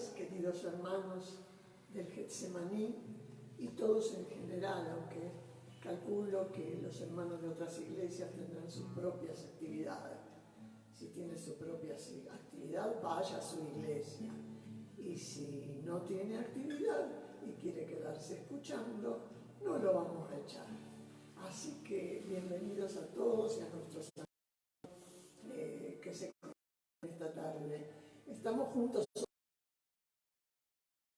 tardes, queridos hermanos del Getsemaní y todos en general, aunque calculo que los hermanos de otras iglesias tendrán sus propias actividades. Si tiene su propia actividad, vaya a su iglesia. Y si no tiene actividad y quiere quedarse escuchando, no lo vamos a echar. Así que bienvenidos a todos y a nuestros amigos que se conectan esta tarde. Estamos juntos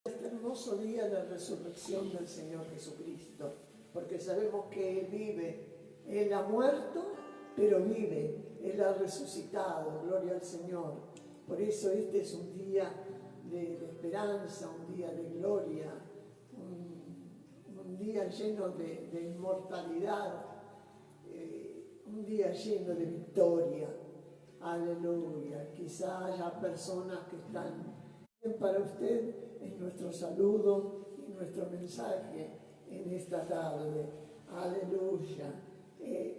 en este hermoso día de la resurrección del Señor Jesucristo, porque sabemos que Él vive. Él ha muerto, pero vive. Él ha resucitado, gloria al Señor. Por eso este es un día de esperanza, un día de gloria, un día lleno de inmortalidad, un día lleno de victoria. Aleluya. Quizá haya personas que están bien para usted en nuestro saludo y nuestro mensaje en esta tarde. Aleluya.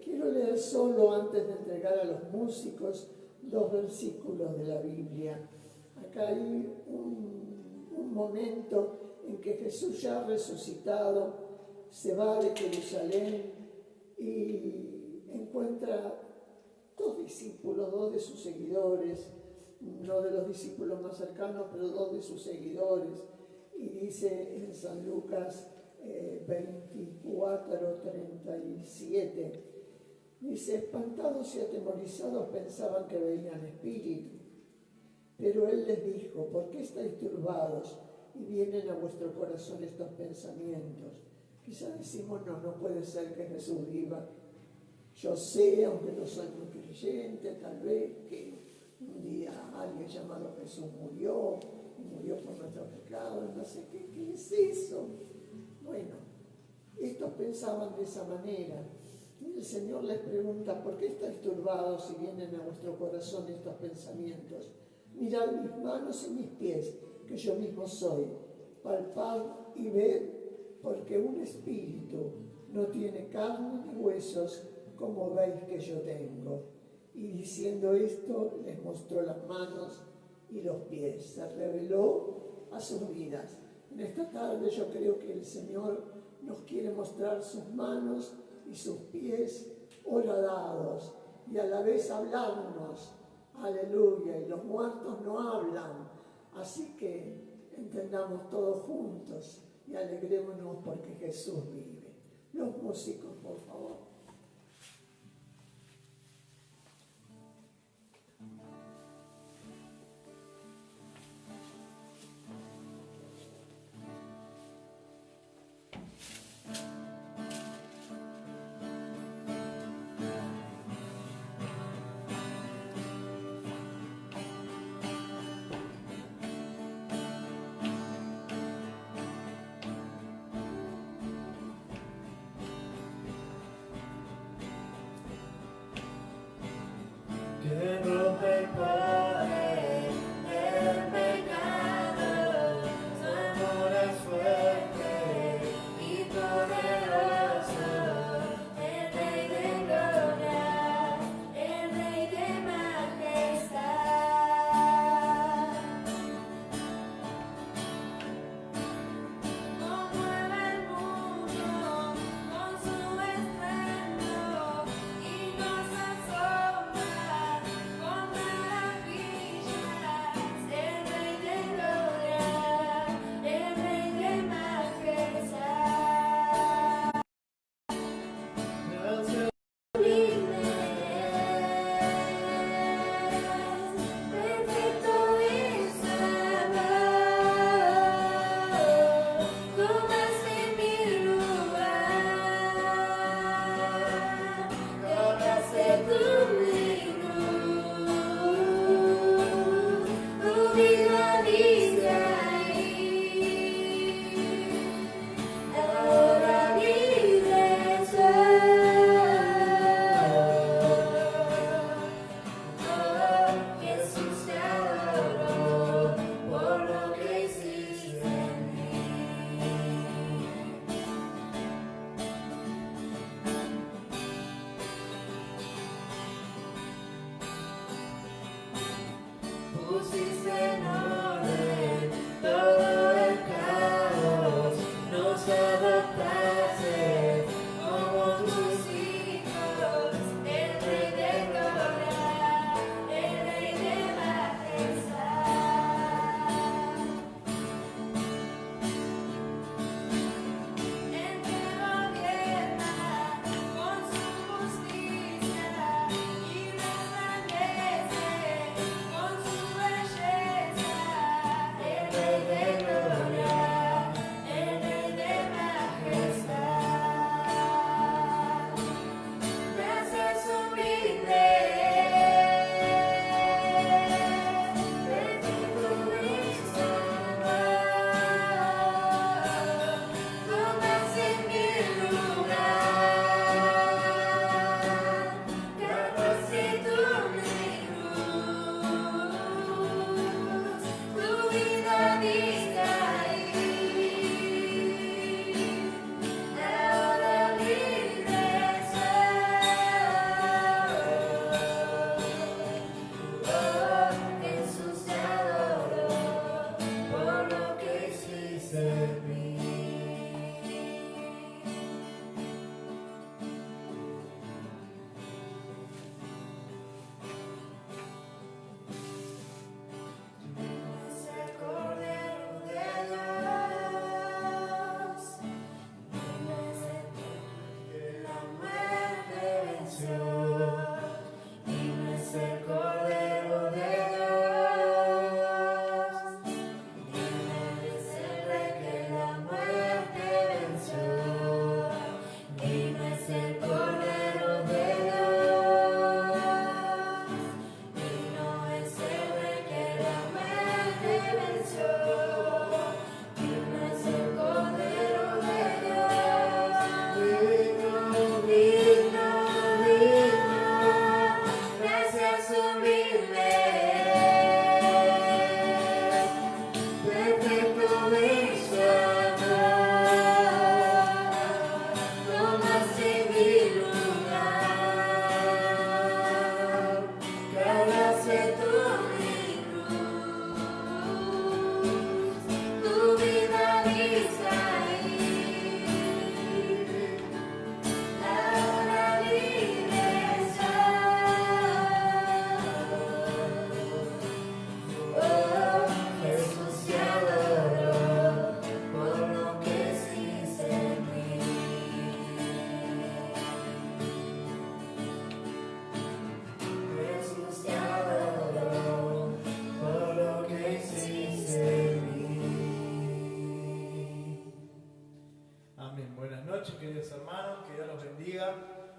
Quiero leer solo, antes de entregar a los músicos, 2 versículos de la Biblia. Acá hay un momento en que Jesús ya ha resucitado, se va de Jerusalén y encuentra 2 discípulos, 2 de sus seguidores, no de los discípulos más cercanos, pero 2 de sus seguidores. Y dice en San Lucas 24:37, dice: espantados y atemorizados pensaban que veían espíritu, pero Él les dijo: ¿por qué estáis turbados y vienen a vuestro corazón estos pensamientos? Quizás decimos: no puede ser que Jesús viva. Yo sé, aunque no soy muy creyente, tal vez que un día alguien llamado Jesús murió por nuestros pecados, no sé qué es eso. Bueno, estos pensaban de esa manera. Y el Señor les pregunta: ¿por qué estáis turbados y vienen a vuestro corazón estos pensamientos? Mirad mis manos y mis pies, que yo mismo soy. Palpad y ved, porque un espíritu no tiene carne ni huesos, como veis que yo tengo. Y diciendo esto, les mostró las manos y los pies. Se reveló a sus vidas. En esta tarde yo creo que el Señor nos quiere mostrar sus manos y sus pies horadados y a la vez hablarnos. Aleluya. Y los muertos no hablan. Así que entendamos todos juntos y alegrémonos porque Jesús vive. Los músicos, por favor.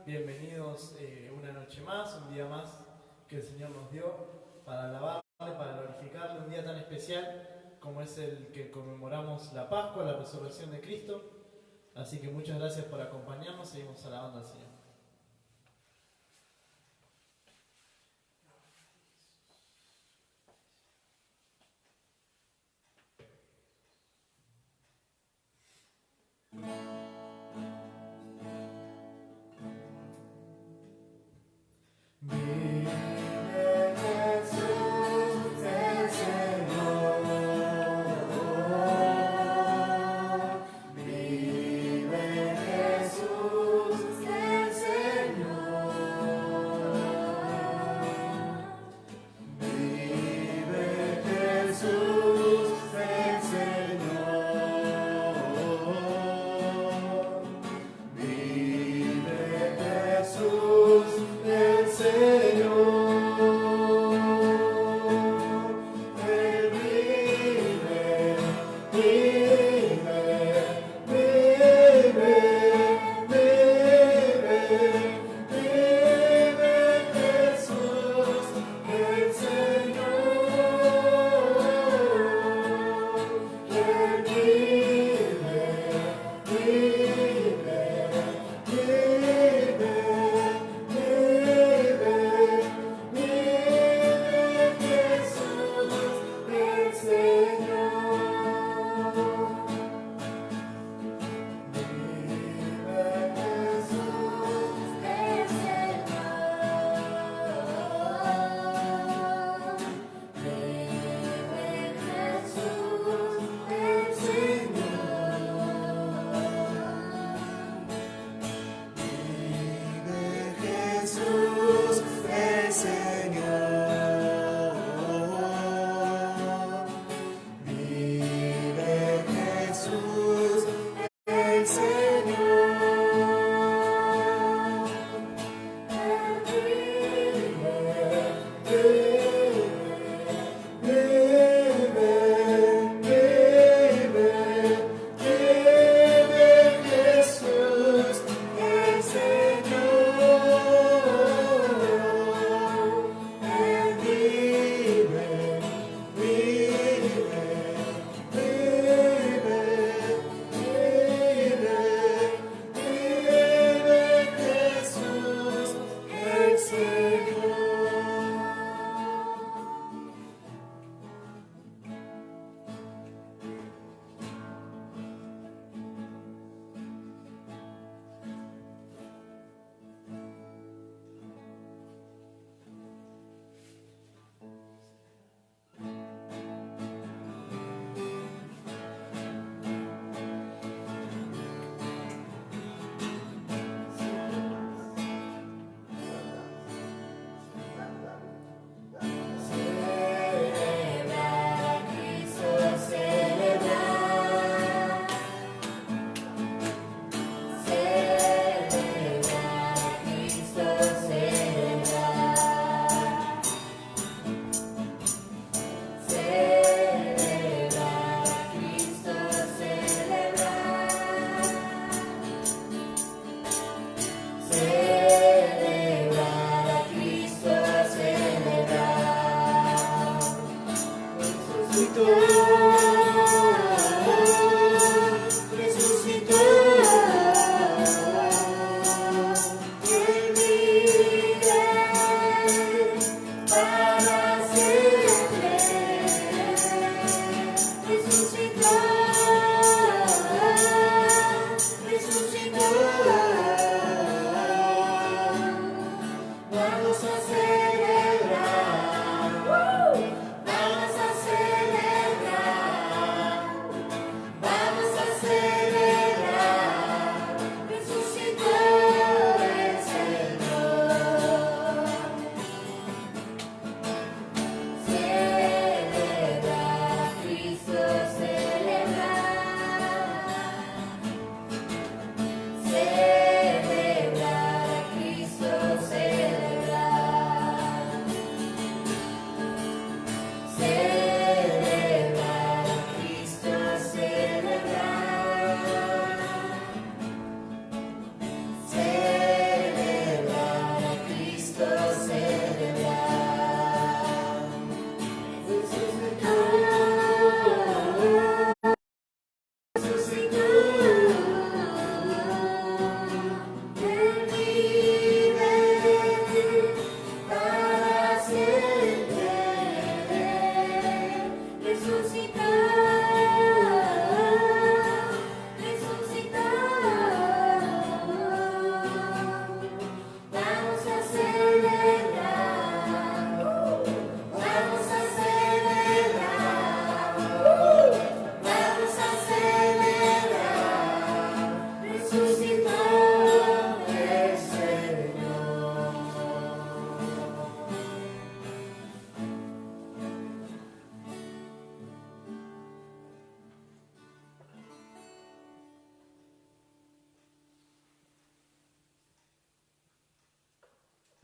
Bienvenidos una noche más, un día más que el Señor nos dio para alabarle, para glorificarle, un día tan especial como es el que conmemoramos la Pascua, la resurrección de Cristo. Así que muchas gracias por acompañarnos, seguimos alabando al Señor.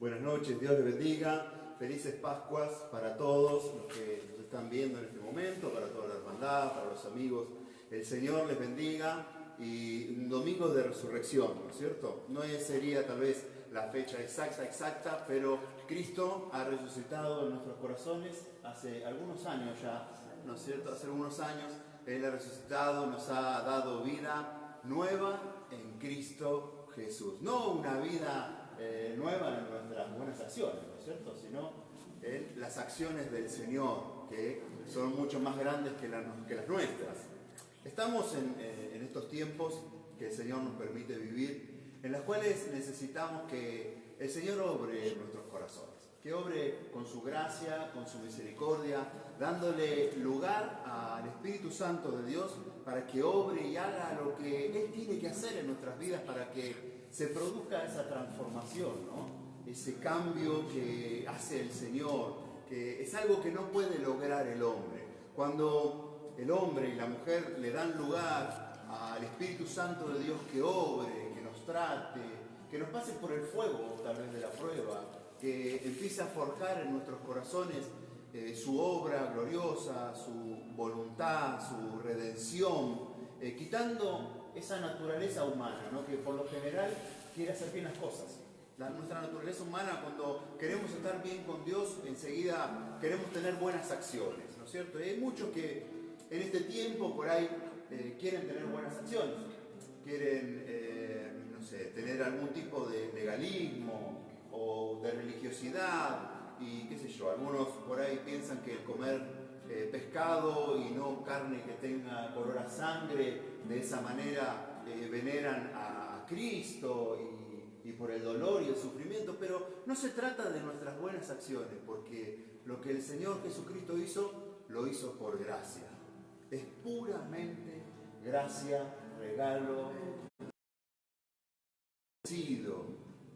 Buenas noches, Dios les bendiga. Felices Pascuas para todos los que nos están viendo en este momento, para toda la hermandad, para los amigos. El Señor les bendiga y un domingo de resurrección, ¿no es cierto? No sería tal vez la fecha exacta, pero Cristo ha resucitado en nuestros corazones hace algunos años ya, ¿no es cierto? Hace algunos años Él ha resucitado, nos ha dado vida nueva en Cristo Jesús. No una vida nueva en nuestras buenas acciones, ¿no es cierto? Sino en las acciones del Señor, que son mucho más grandes que las nuestras. Estamos en estos tiempos que el Señor nos permite vivir, en los cuales necesitamos que el Señor obre en nuestros corazones, que obre con su gracia, con su misericordia, dándole lugar al Espíritu Santo de Dios para que obre y haga lo que Él tiene que hacer en nuestras vidas para que se produzca esa transformación, ¿no? Ese cambio que hace el Señor, que es algo que no puede lograr el hombre. Cuando el hombre y la mujer le dan lugar al Espíritu Santo de Dios que obre, que nos trate, que nos pase por el fuego tal vez de la prueba, que empiece a forjar en nuestros corazones su obra gloriosa, su voluntad, su redención, quitando esa naturaleza humana, ¿no? Que por lo general quiere hacer bien las cosas. Nuestra naturaleza humana, cuando queremos estar bien con Dios, enseguida queremos tener buenas acciones, ¿no es cierto? Y hay muchos que en este tiempo por ahí quieren tener buenas acciones, quieren, no sé, tener algún tipo de legalismo o de religiosidad y qué sé yo. Algunos por ahí piensan que el comer pescado y no carne que tenga color a sangre, de esa manera veneran a Cristo y por el dolor y el sufrimiento, pero no se trata de nuestras buenas acciones, porque lo que el Señor Jesucristo hizo, lo hizo por gracia. Es puramente gracia, regalo,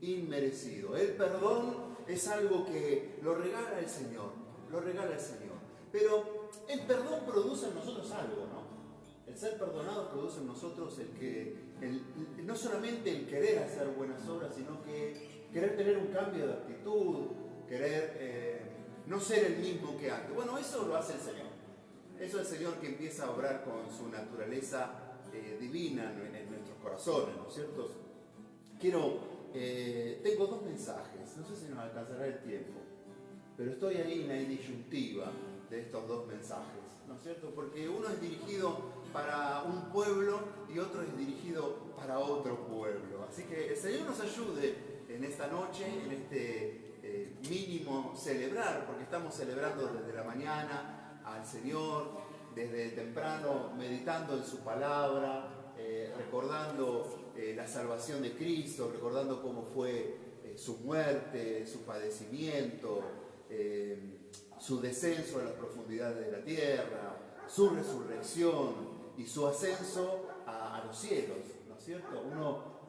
inmerecido. El perdón es algo que lo regala el Señor, Pero el perdón produce en nosotros algo, ¿no? El ser perdonado produce en nosotros no solamente el querer hacer buenas obras, sino que querer tener un cambio de actitud, querer no ser el mismo que antes. Bueno, eso lo hace el Señor. Eso es el Señor que empieza a obrar con su naturaleza divina en nuestros corazones, ¿no es cierto? Tengo dos mensajes, no sé si nos alcanzará el tiempo, pero estoy ahí en la disyuntiva de estos dos mensajes, ¿no es cierto? Porque uno es dirigido para un pueblo y otro es dirigido para otro pueblo. Así que el Señor nos ayude en esta noche, en este mínimo celebrar, porque estamos celebrando desde la mañana al Señor, desde temprano meditando en su palabra, recordando la salvación de Cristo, recordando cómo fue su muerte, su padecimiento, su descenso a las profundidades de la tierra, su resurrección y su ascenso a los cielos, ¿no es cierto? Uno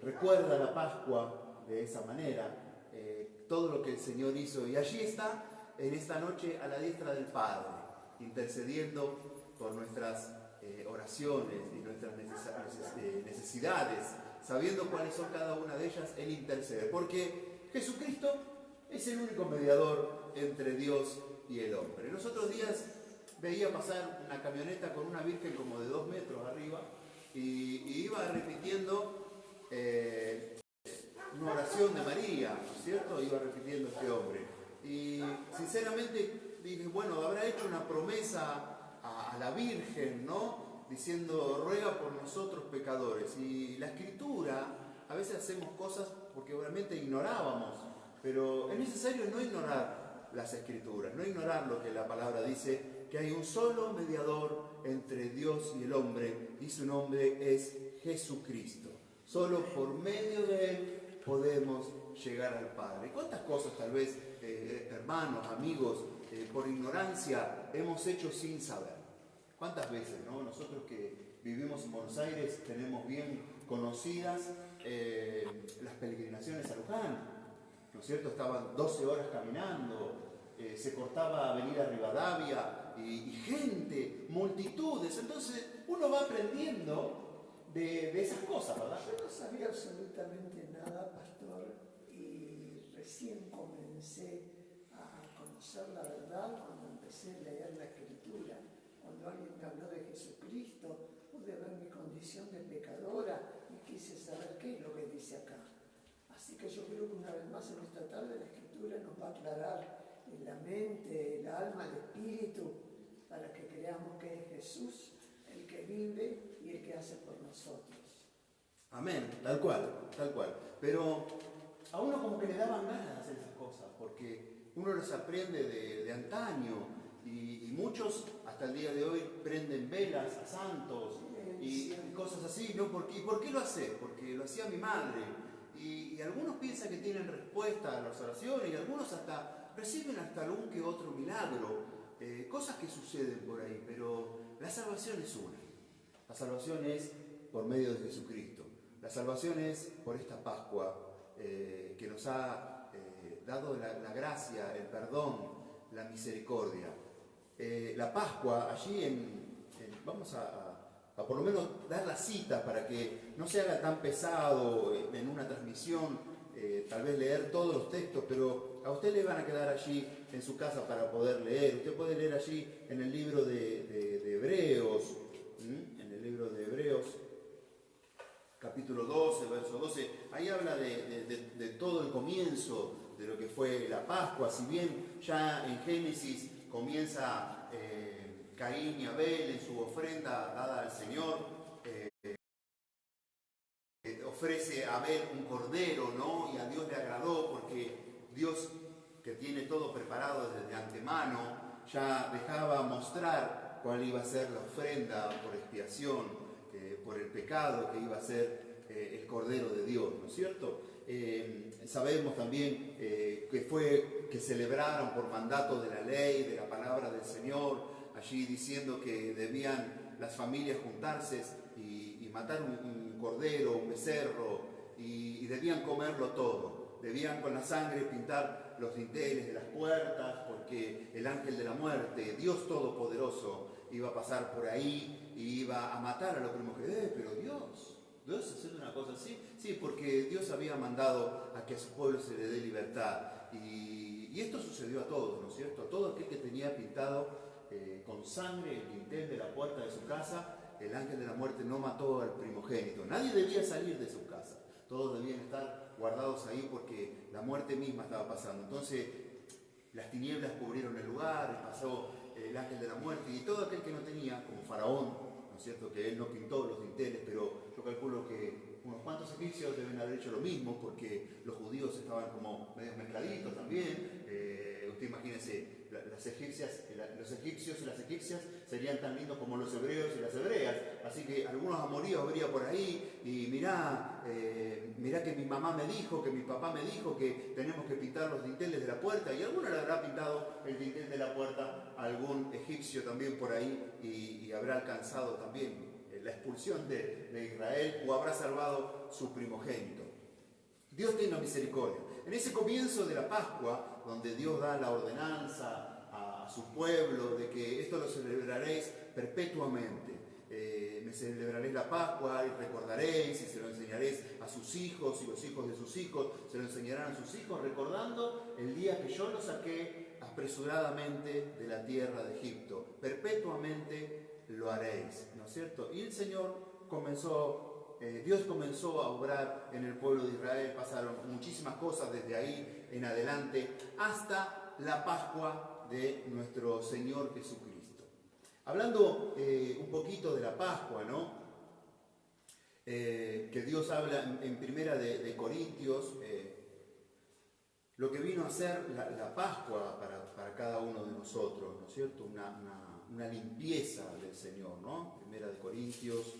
recuerda la Pascua de esa manera, todo lo que el Señor hizo, y allí está en esta noche a la diestra del Padre, intercediendo por nuestras oraciones y nuestras necesidades, sabiendo cuáles son cada una de ellas. Él intercede, porque Jesucristo es el único mediador entre Dios y el hombre. En los otros días veía pasar una camioneta con una virgen como de 2 metros arriba y iba repitiendo una oración de María, ¿no es cierto? Iba repitiendo este hombre. Y sinceramente dije, bueno, habrá hecho una promesa a la Virgen, ¿no? Diciendo, ruega por nosotros pecadores. Y la Escritura, a veces hacemos cosas porque obviamente ignorábamos, pero es necesario no ignorar las Escrituras, no ignorar lo que la palabra dice, que hay un solo mediador entre Dios y el hombre, y su nombre es Jesucristo. Solo por medio de Él podemos llegar al Padre. ¿Cuántas cosas tal vez, hermanos, amigos, por ignorancia hemos hecho sin saber? ¿Cuántas veces, no? Nosotros que vivimos en Buenos Aires tenemos bien conocidas las peregrinaciones a Luján, ¿no es cierto? Estaban 12 horas caminando, se cortaba Avenida Rivadavia y gente, multitudes. Entonces uno va aprendiendo de esas cosas, ¿verdad? Yo no sabía absolutamente nada, pastor, y recién comencé a conocer la verdad cuando empecé a leer la Escritura. Cuando alguien me habló de Jesucristo, pude ver mi condición de pecadora y quise saber qué es lo que dice acá. Así que yo creo que una vez más en esta tarde la Escritura nos va a aclarar en la mente, el alma, el espíritu, para que creamos que es Jesús el que vive y el que hace por nosotros. Amén, tal cual, tal cual. Pero a uno como que le daban ganas de hacer esas cosas, porque uno los aprende de antaño, y muchos hasta el día de hoy prenden velas a santos y cosas así, ¿no? ¿Y por qué lo hace? Porque lo hacía mi madre. Y algunos piensan que tienen respuesta a las oraciones, y algunos hasta reciben hasta algún que otro milagro, cosas que suceden por ahí, pero la salvación es una. La salvación es por medio de Jesucristo. La salvación es por esta Pascua que nos ha dado la gracia, el perdón, la misericordia. La Pascua, allí vamos a por lo menos dar la cita para que no se haga tan pesado en una transmisión, tal vez leer todos los textos, pero a usted le van a quedar allí en su casa para poder leer. Usted puede leer allí en el libro de Hebreos, en el libro de Hebreos, capítulo 12, verso 12, ahí habla de todo el comienzo de lo que fue la Pascua. Si bien ya en Génesis comienza Caín y Abel en su ofrenda dada al Señor, ofrece a Abel un cordero, ¿no? Y a Dios le agradó porque Dios, que tiene todo preparado desde antemano, ya dejaba mostrar cuál iba a ser la ofrenda por expiación, por el pecado que iba a ser el Cordero de Dios, ¿no es cierto? Sabemos también que celebraron por mandato de la ley, de la palabra del Señor, allí diciendo que debían las familias juntarse y matar un cordero, un becerro, y debían comerlo todo. Debían con la sangre pintar los dinteles de las puertas, porque el ángel de la muerte, Dios Todopoderoso, iba a pasar por ahí y iba a matar a los primogénitos. Pero Dios haciendo una cosa así, sí, porque Dios había mandado a que a su pueblo se le dé libertad. Y esto sucedió a todos, ¿no es cierto? A todo aquel que tenía pintado con sangre el dintel de la puerta de su casa, el ángel de la muerte no mató al primogénito. Nadie debía salir de su casa. Todos debían estar guardados ahí porque la muerte misma estaba pasando. Entonces, las tinieblas cubrieron el lugar, pasó el ángel de la muerte, y todo aquel que no tenía, como Faraón, ¿no es cierto? Que él no pintó los dinteles, pero yo calculo que unos cuantos egipcios deben haber hecho lo mismo, porque los judíos estaban como medio mezcladitos también. Usted imagínese, los egipcios y las egipcias serían tan lindos como los hebreos y las hebreas, así que algunos amoríos habría por ahí, y mirá que mi mamá me dijo, que mi papá me dijo que tenemos que pintar los dinteles de la puerta, y alguno le habrá pintado el dintel de la puerta a algún egipcio también por ahí, y habrá alcanzado también la expulsión de Israel, o habrá salvado su primogénito. Dios tiene misericordia. En ese comienzo de la Pascua, donde Dios da la ordenanza a su pueblo de que esto lo celebraréis perpetuamente. Me celebraréis la Pascua y recordaréis, y se lo enseñaréis a sus hijos y los hijos de sus hijos se lo enseñarán a sus hijos, recordando el día que yo los saqué apresuradamente de la tierra de Egipto. Perpetuamente lo haréis, ¿no es cierto? Y el Señor Dios comenzó a obrar en el pueblo de Israel. Pasaron muchísimas cosas desde ahí en adelante hasta la Pascua de nuestro Señor Jesucristo. Hablando un poquito de la Pascua, ¿no? Que Dios habla en Primera de Corintios, lo que vino a ser la Pascua para cada uno de nosotros, ¿no es cierto? Una limpieza del Señor, ¿no? Primera de Corintios,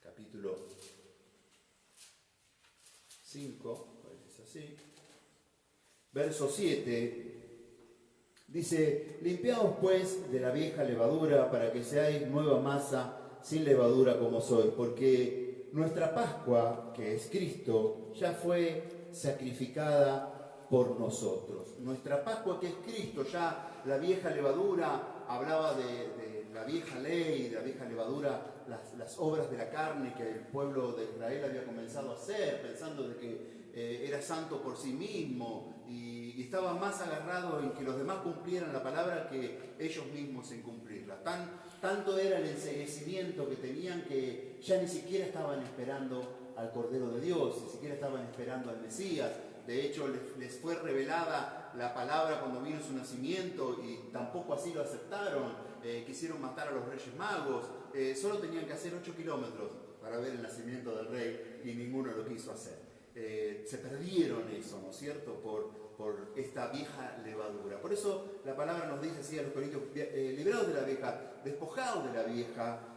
capítulo 5, es así, verso 7, dice: limpiaos pues de la vieja levadura, para que seáis nueva masa sin levadura como sois, porque nuestra Pascua, que es Cristo, ya fue sacrificada por nosotros. Nuestra Pascua, que es Cristo, ya la vieja levadura hablaba de la vieja ley, de la vieja levadura, las obras de la carne que el pueblo de Israel había comenzado a hacer, pensando de que era santo por sí mismo y estaba más agarrado en que los demás cumplieran la palabra que ellos mismos en cumplirla. Tanto era el enceguecimiento que tenían que ya ni siquiera estaban esperando al Cordero de Dios, ni siquiera estaban esperando al Mesías. De hecho, les fue revelada la palabra cuando vino su nacimiento y tampoco así lo aceptaron. Quisieron matar a los Reyes Magos. Solo tenían que hacer 8 kilómetros para ver el nacimiento del Rey y ninguno lo quiso hacer. Se perdieron eso, ¿no es cierto?, por esta vieja levadura. Por eso la palabra nos dice así a los Corintios, librados de la vieja, despojados de la vieja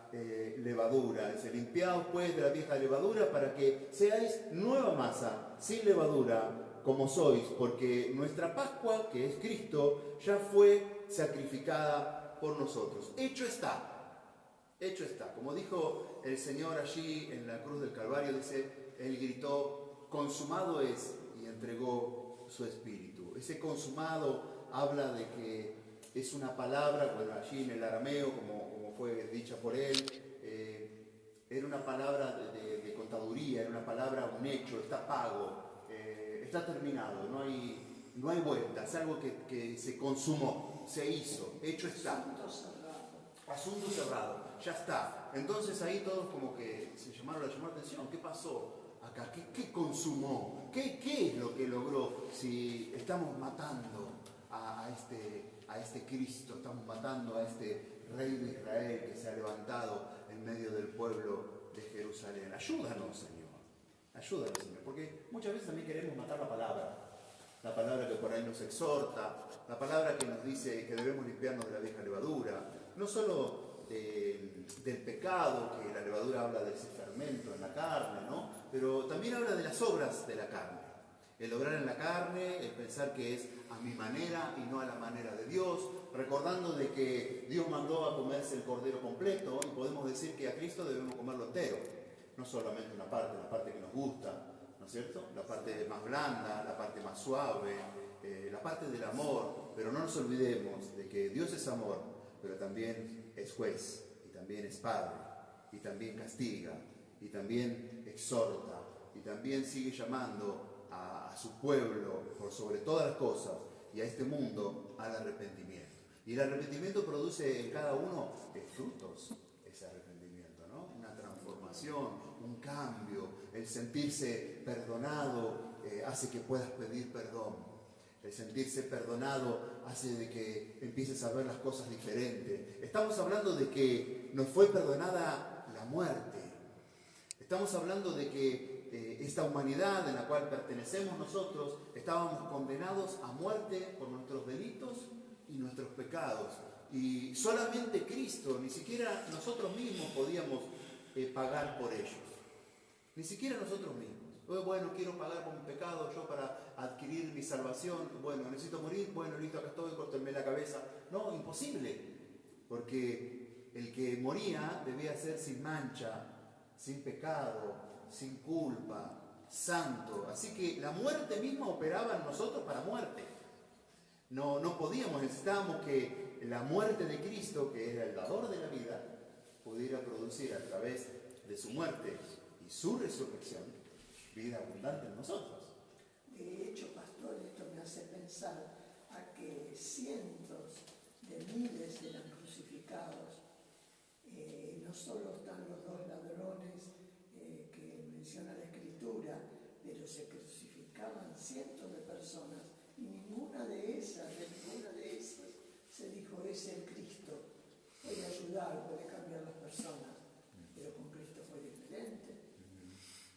levadura. Dice, limpiados pues de la vieja levadura para que seáis nueva masa, sin levadura, como sois, porque nuestra Pascua, que es Cristo, ya fue sacrificada por nosotros. Hecho está, hecho está. Como dijo el Señor allí en la cruz del Calvario, dice, Él gritó, consumado es, y entregó su espíritu. Ese consumado habla de que es una palabra, bueno, allí en el arameo, como fue dicha por él, era una palabra de contaduría, era una palabra, un hecho, está pago, está terminado, no hay vuelta, es algo que se consumó, se hizo, hecho está. Asunto cerrado, ya está. Entonces ahí todos como que se llamó la atención, ¿qué pasó acá? ¿Qué consumó? ¿Qué es lo que logró si estamos matando a este Cristo, estamos matando a este Rey de Israel que se ha levantado en medio del pueblo de Jerusalén? Ayúdanos, Señor, porque muchas veces también queremos matar la palabra que por ahí nos exhorta, la palabra que nos dice que debemos limpiarnos de la vieja levadura, no solo del pecado, que la levadura habla de ese fermento en la carne, ¿no? Pero también habla de las obras de la carne. El obrar en la carne, el pensar que es a mi manera y no a la manera de Dios, recordando de que Dios mandó a comerse el cordero completo y podemos decir que a Cristo debemos comerlo entero, no solamente una parte, la parte que nos gusta, ¿no es cierto? La parte más blanda, la parte más suave, la parte del amor, pero no nos olvidemos de que Dios es amor, pero también es juez, y también es padre, y también castiga, y también exhorta, y también sigue llamando a su pueblo por sobre todas las cosas y a este mundo al arrepentimiento. Y el arrepentimiento produce en cada uno frutos, ese arrepentimiento, ¿no? Una transformación, un cambio, el sentirse perdonado hace que puedas pedir perdón. El sentirse perdonado hace de que empieces a ver las cosas diferentes. Estamos hablando de que nos fue perdonada la muerte. Estamos hablando de que esta humanidad en la cual pertenecemos nosotros, estábamos condenados a muerte por nuestros delitos y nuestros pecados. Y solamente Cristo, ni siquiera nosotros mismos podíamos pagar por ellos. Ni siquiera nosotros mismos. Bueno, quiero pagar por mi pecado, yo para adquirir mi salvación, bueno, necesito morir, bueno, listo, acá estoy, córtenme la cabeza. No, imposible, porque el que moría debía ser sin mancha, sin pecado, sin culpa, santo. Así que la muerte misma operaba en nosotros para muerte. No podíamos, necesitábamos que la muerte de Cristo, que era el dador de la vida, pudiera producir a través de su muerte y su resurrección, vida abundante en nosotros. De hecho, pastor, esto me hace pensar a que cientos de miles eran crucificados. No solo están los dos ladrones que menciona la Escritura, pero se crucificaban cientos de personas y ninguna de esas se dijo, es el Cristo, puede ayudar, puede cambiar las personas, pero con Cristo fue diferente.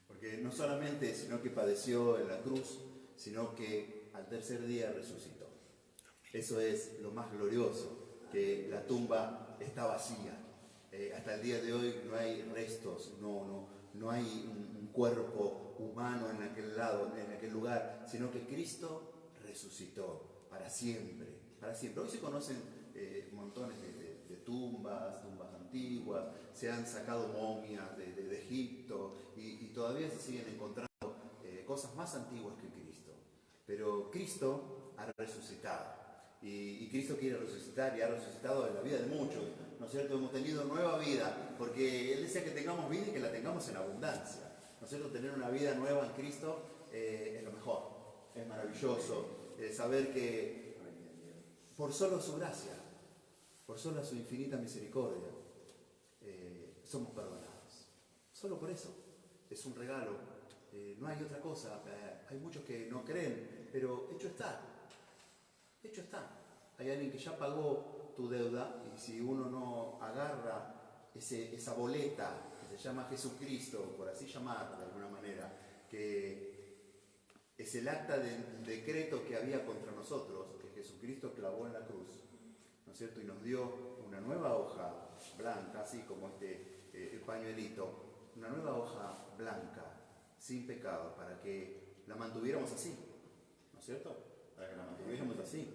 Porque no solamente, sino que padeció en la cruz, sino que al tercer día resucitó. Eso es lo más glorioso, que la tumba está vacía. Hasta el día de hoy no hay restos, no hay un cuerpo humano en aquel lado, en aquel lugar, sino que Cristo resucitó para siempre, para siempre. Hoy se conocen montones de tumbas antiguas, se han sacado momias de Egipto y todavía se siguen encontrando cosas más antiguas que Cristo. Pero Cristo ha resucitado. Y Cristo quiere resucitar y ha resucitado en la vida de muchos, ¿no es cierto? Hemos tenido nueva vida, porque Él desea que tengamos vida y que la tengamos en abundancia, ¿no es cierto? Tener una vida nueva en Cristo es lo mejor, es maravilloso, saber que por solo su gracia, por solo su infinita misericordia, somos perdonados. Solo por eso, es un regalo, no hay otra cosa. Hay muchos que no creen, pero hecho está. Hecho está. Hay alguien que ya pagó tu deuda y si uno no agarra esa boleta que se llama Jesucristo, por así llamarla de alguna manera, que es el acta del decreto que había contra nosotros, que Jesucristo clavó en la cruz, ¿no es cierto? Y nos dio una nueva hoja blanca, así como el pañuelito, una nueva hoja blanca, sin pecado, para que la mantuviéramos así, ¿no es cierto? Para que la mantuviéramos así.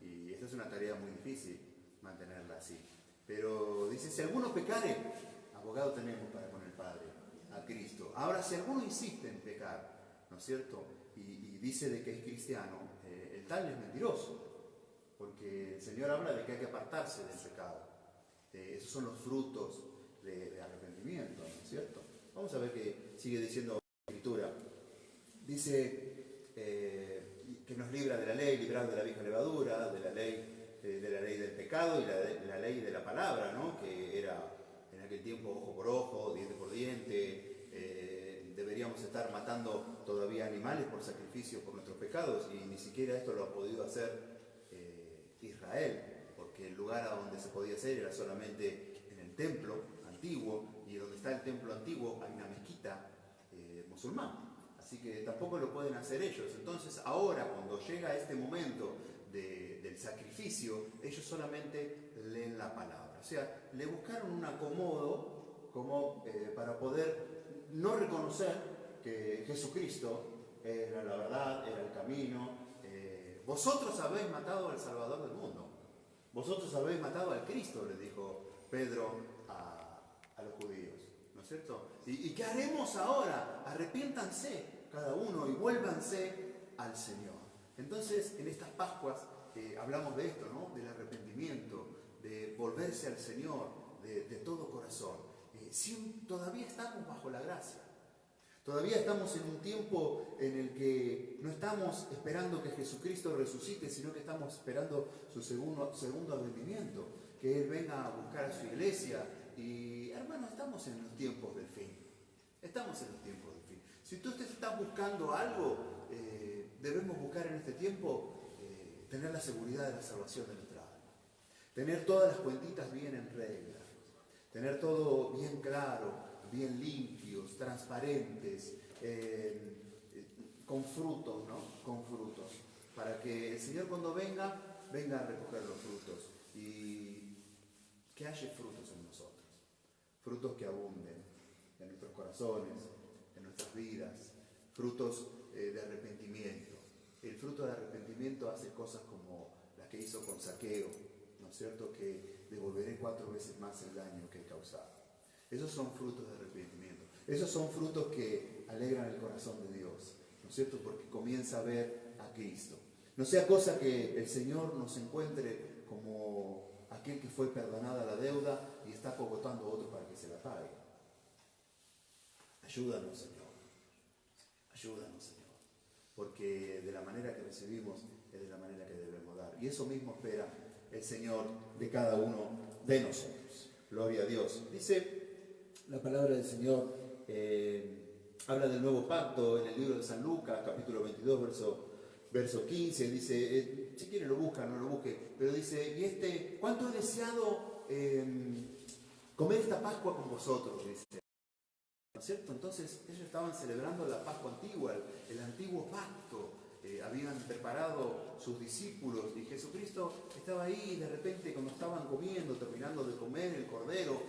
Y esta es una tarea muy difícil, mantenerla así. Pero dice, si alguno pecare, abogado tenemos para con el Padre, a Cristo. Ahora, si alguno insiste en pecar, ¿no es cierto? Y dice de que es cristiano, el tal es mentiroso, porque el Señor habla de que hay que apartarse del pecado. Esos son los frutos de arrepentimiento, ¿no es cierto? Vamos a ver qué sigue diciendo la Escritura. Dice que nos libra de la ley, librado de la vieja levadura, de la ley del pecado y la ley de la palabra, ¿no? Que era en aquel tiempo ojo por ojo, diente por diente. Deberíamos estar matando todavía animales por sacrificio por nuestros pecados y ni siquiera esto lo ha podido hacer Israel, porque el lugar a donde se podía hacer era solamente en el templo antiguo, y donde está el templo antiguo hay una mezquita musulmana. Así que tampoco lo pueden hacer ellos. Entonces ahora, cuando llega este momento del sacrificio, ellos solamente leen la palabra. O sea, le buscaron un acomodo como para poder no reconocer que Jesucristo era la verdad, era el camino. Vosotros habéis matado al Salvador del mundo. Vosotros habéis matado al Cristo, les dijo Pedro a los judíos. ¿No es cierto? ¿Y qué haremos ahora? Arrepiéntanse cada uno y vuélvanse al Señor. Entonces, en estas Pascuas hablamos de esto, ¿no? Del arrepentimiento, de volverse al Señor de todo corazón. Si todavía estamos bajo la gracia, todavía estamos en un tiempo en el que no estamos esperando que Jesucristo resucite, sino que estamos esperando su segundo advenimiento, que Él venga a buscar a su iglesia. Y hermanos, estamos en los tiempos del fin. Estamos en los tiempos del fin. Si tú estás buscando algo, debemos buscar en este tiempo tener la seguridad de la salvación de nuestra alma. Tener todas las cuentitas bien en regla. Tener todo bien claro, bien limpios, transparentes, con frutos, ¿no? Con frutos. Para que el Señor cuando venga a recoger los frutos. Y que haya frutos en nosotros. Frutos que abunden en nuestros corazones, en nuestras vidas, frutos de arrepentimiento. El fruto de arrepentimiento hace cosas como las que hizo con Zaqueo, ¿no es cierto? Que devolveré 4 veces más el daño que he causado. Esos son frutos de arrepentimiento. Esos son frutos que alegran el corazón de Dios, ¿no es cierto? Porque comienza a ver a Cristo. No sea cosa que el Señor nos encuentre como aquel que fue perdonada la deuda y está cogotando a otro para que se la pague. Ayúdanos, Señor. Ayúdanos, Señor. Porque de la manera que recibimos es de la manera que debemos dar. Y eso mismo espera el Señor de cada uno de nosotros. Gloria a Dios. Dice la palabra del Señor, habla del nuevo pacto en el libro de San Lucas, capítulo 22, verso 15. Dice, si quiere lo busca, no lo busque, pero dice, ¿cuánto he deseado comer esta Pascua con vosotros? Dice. ¿No es cierto? Entonces ellos estaban celebrando la Pascua antigua, el antiguo pacto. Habían preparado sus discípulos y Jesucristo estaba ahí y de repente cuando estaban comiendo, terminando de comer el cordero,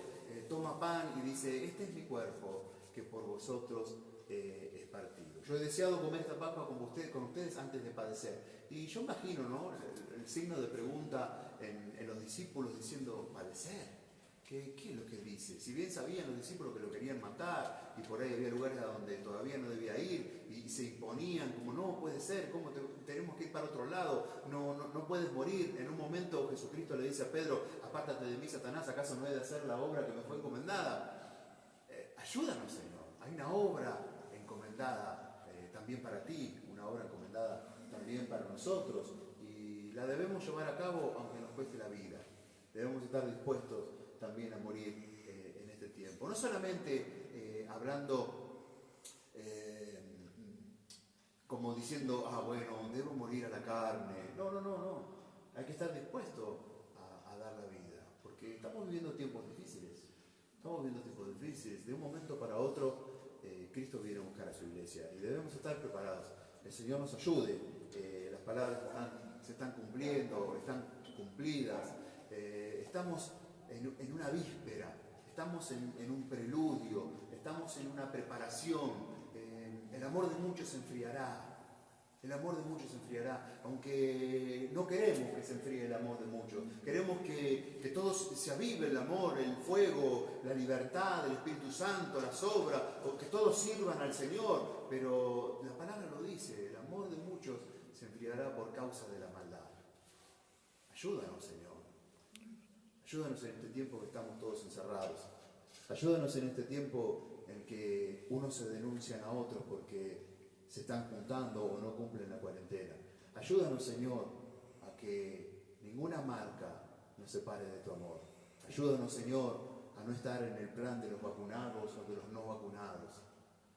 toma pan y dice, este es mi cuerpo que por vosotros es partido. Yo he deseado comer esta Pascua con ustedes antes de padecer. Y yo imagino, ¿no? El signo de pregunta en los discípulos diciendo, ¿padecer? ¿Qué es lo que dice? Si bien sabían los discípulos que lo querían matar y por ahí había lugares a donde todavía no debía ir y se imponían, como no puede ser, ¿cómo tenemos que ir para otro lado? No puedes morir. En un momento Jesucristo le dice a Pedro, apártate de mí, Satanás, ¿acaso no he de hacer la obra que me fue encomendada? Ayúdanos, Señor. Hay una obra encomendada también para ti, una obra encomendada también para nosotros, y la debemos llevar a cabo aunque nos cueste la vida. Debemos estar dispuestos también a morir en este tiempo. No solamente hablando como diciendo, bueno, debo morir a la carne. No. Hay que estar dispuesto a dar la vida, porque estamos viviendo tiempos difíciles. De un momento para otro, Cristo viene a buscar a su iglesia y debemos estar preparados. El Señor nos ayude. Las palabras se están cumpliendo, están cumplidas. Estamos en una víspera, estamos en un preludio, estamos en una preparación. El amor de muchos se enfriará. Aunque no queremos que se enfríe el amor de muchos. Queremos que todos se avive el amor, el fuego, la libertad, el Espíritu Santo, las obras, o que todos sirvan al Señor. Pero la palabra lo dice, el amor de muchos se enfriará por causa de la maldad. Ayúdanos, Señor. Ayúdanos en este tiempo que estamos todos encerrados. Ayúdanos en este tiempo en que unos se denuncian a otros porque se están juntando o no cumplen la cuarentena. Ayúdanos, Señor, a que ninguna marca nos separe de tu amor. Ayúdanos, Señor, a no estar en el plan de los vacunados o de los no vacunados.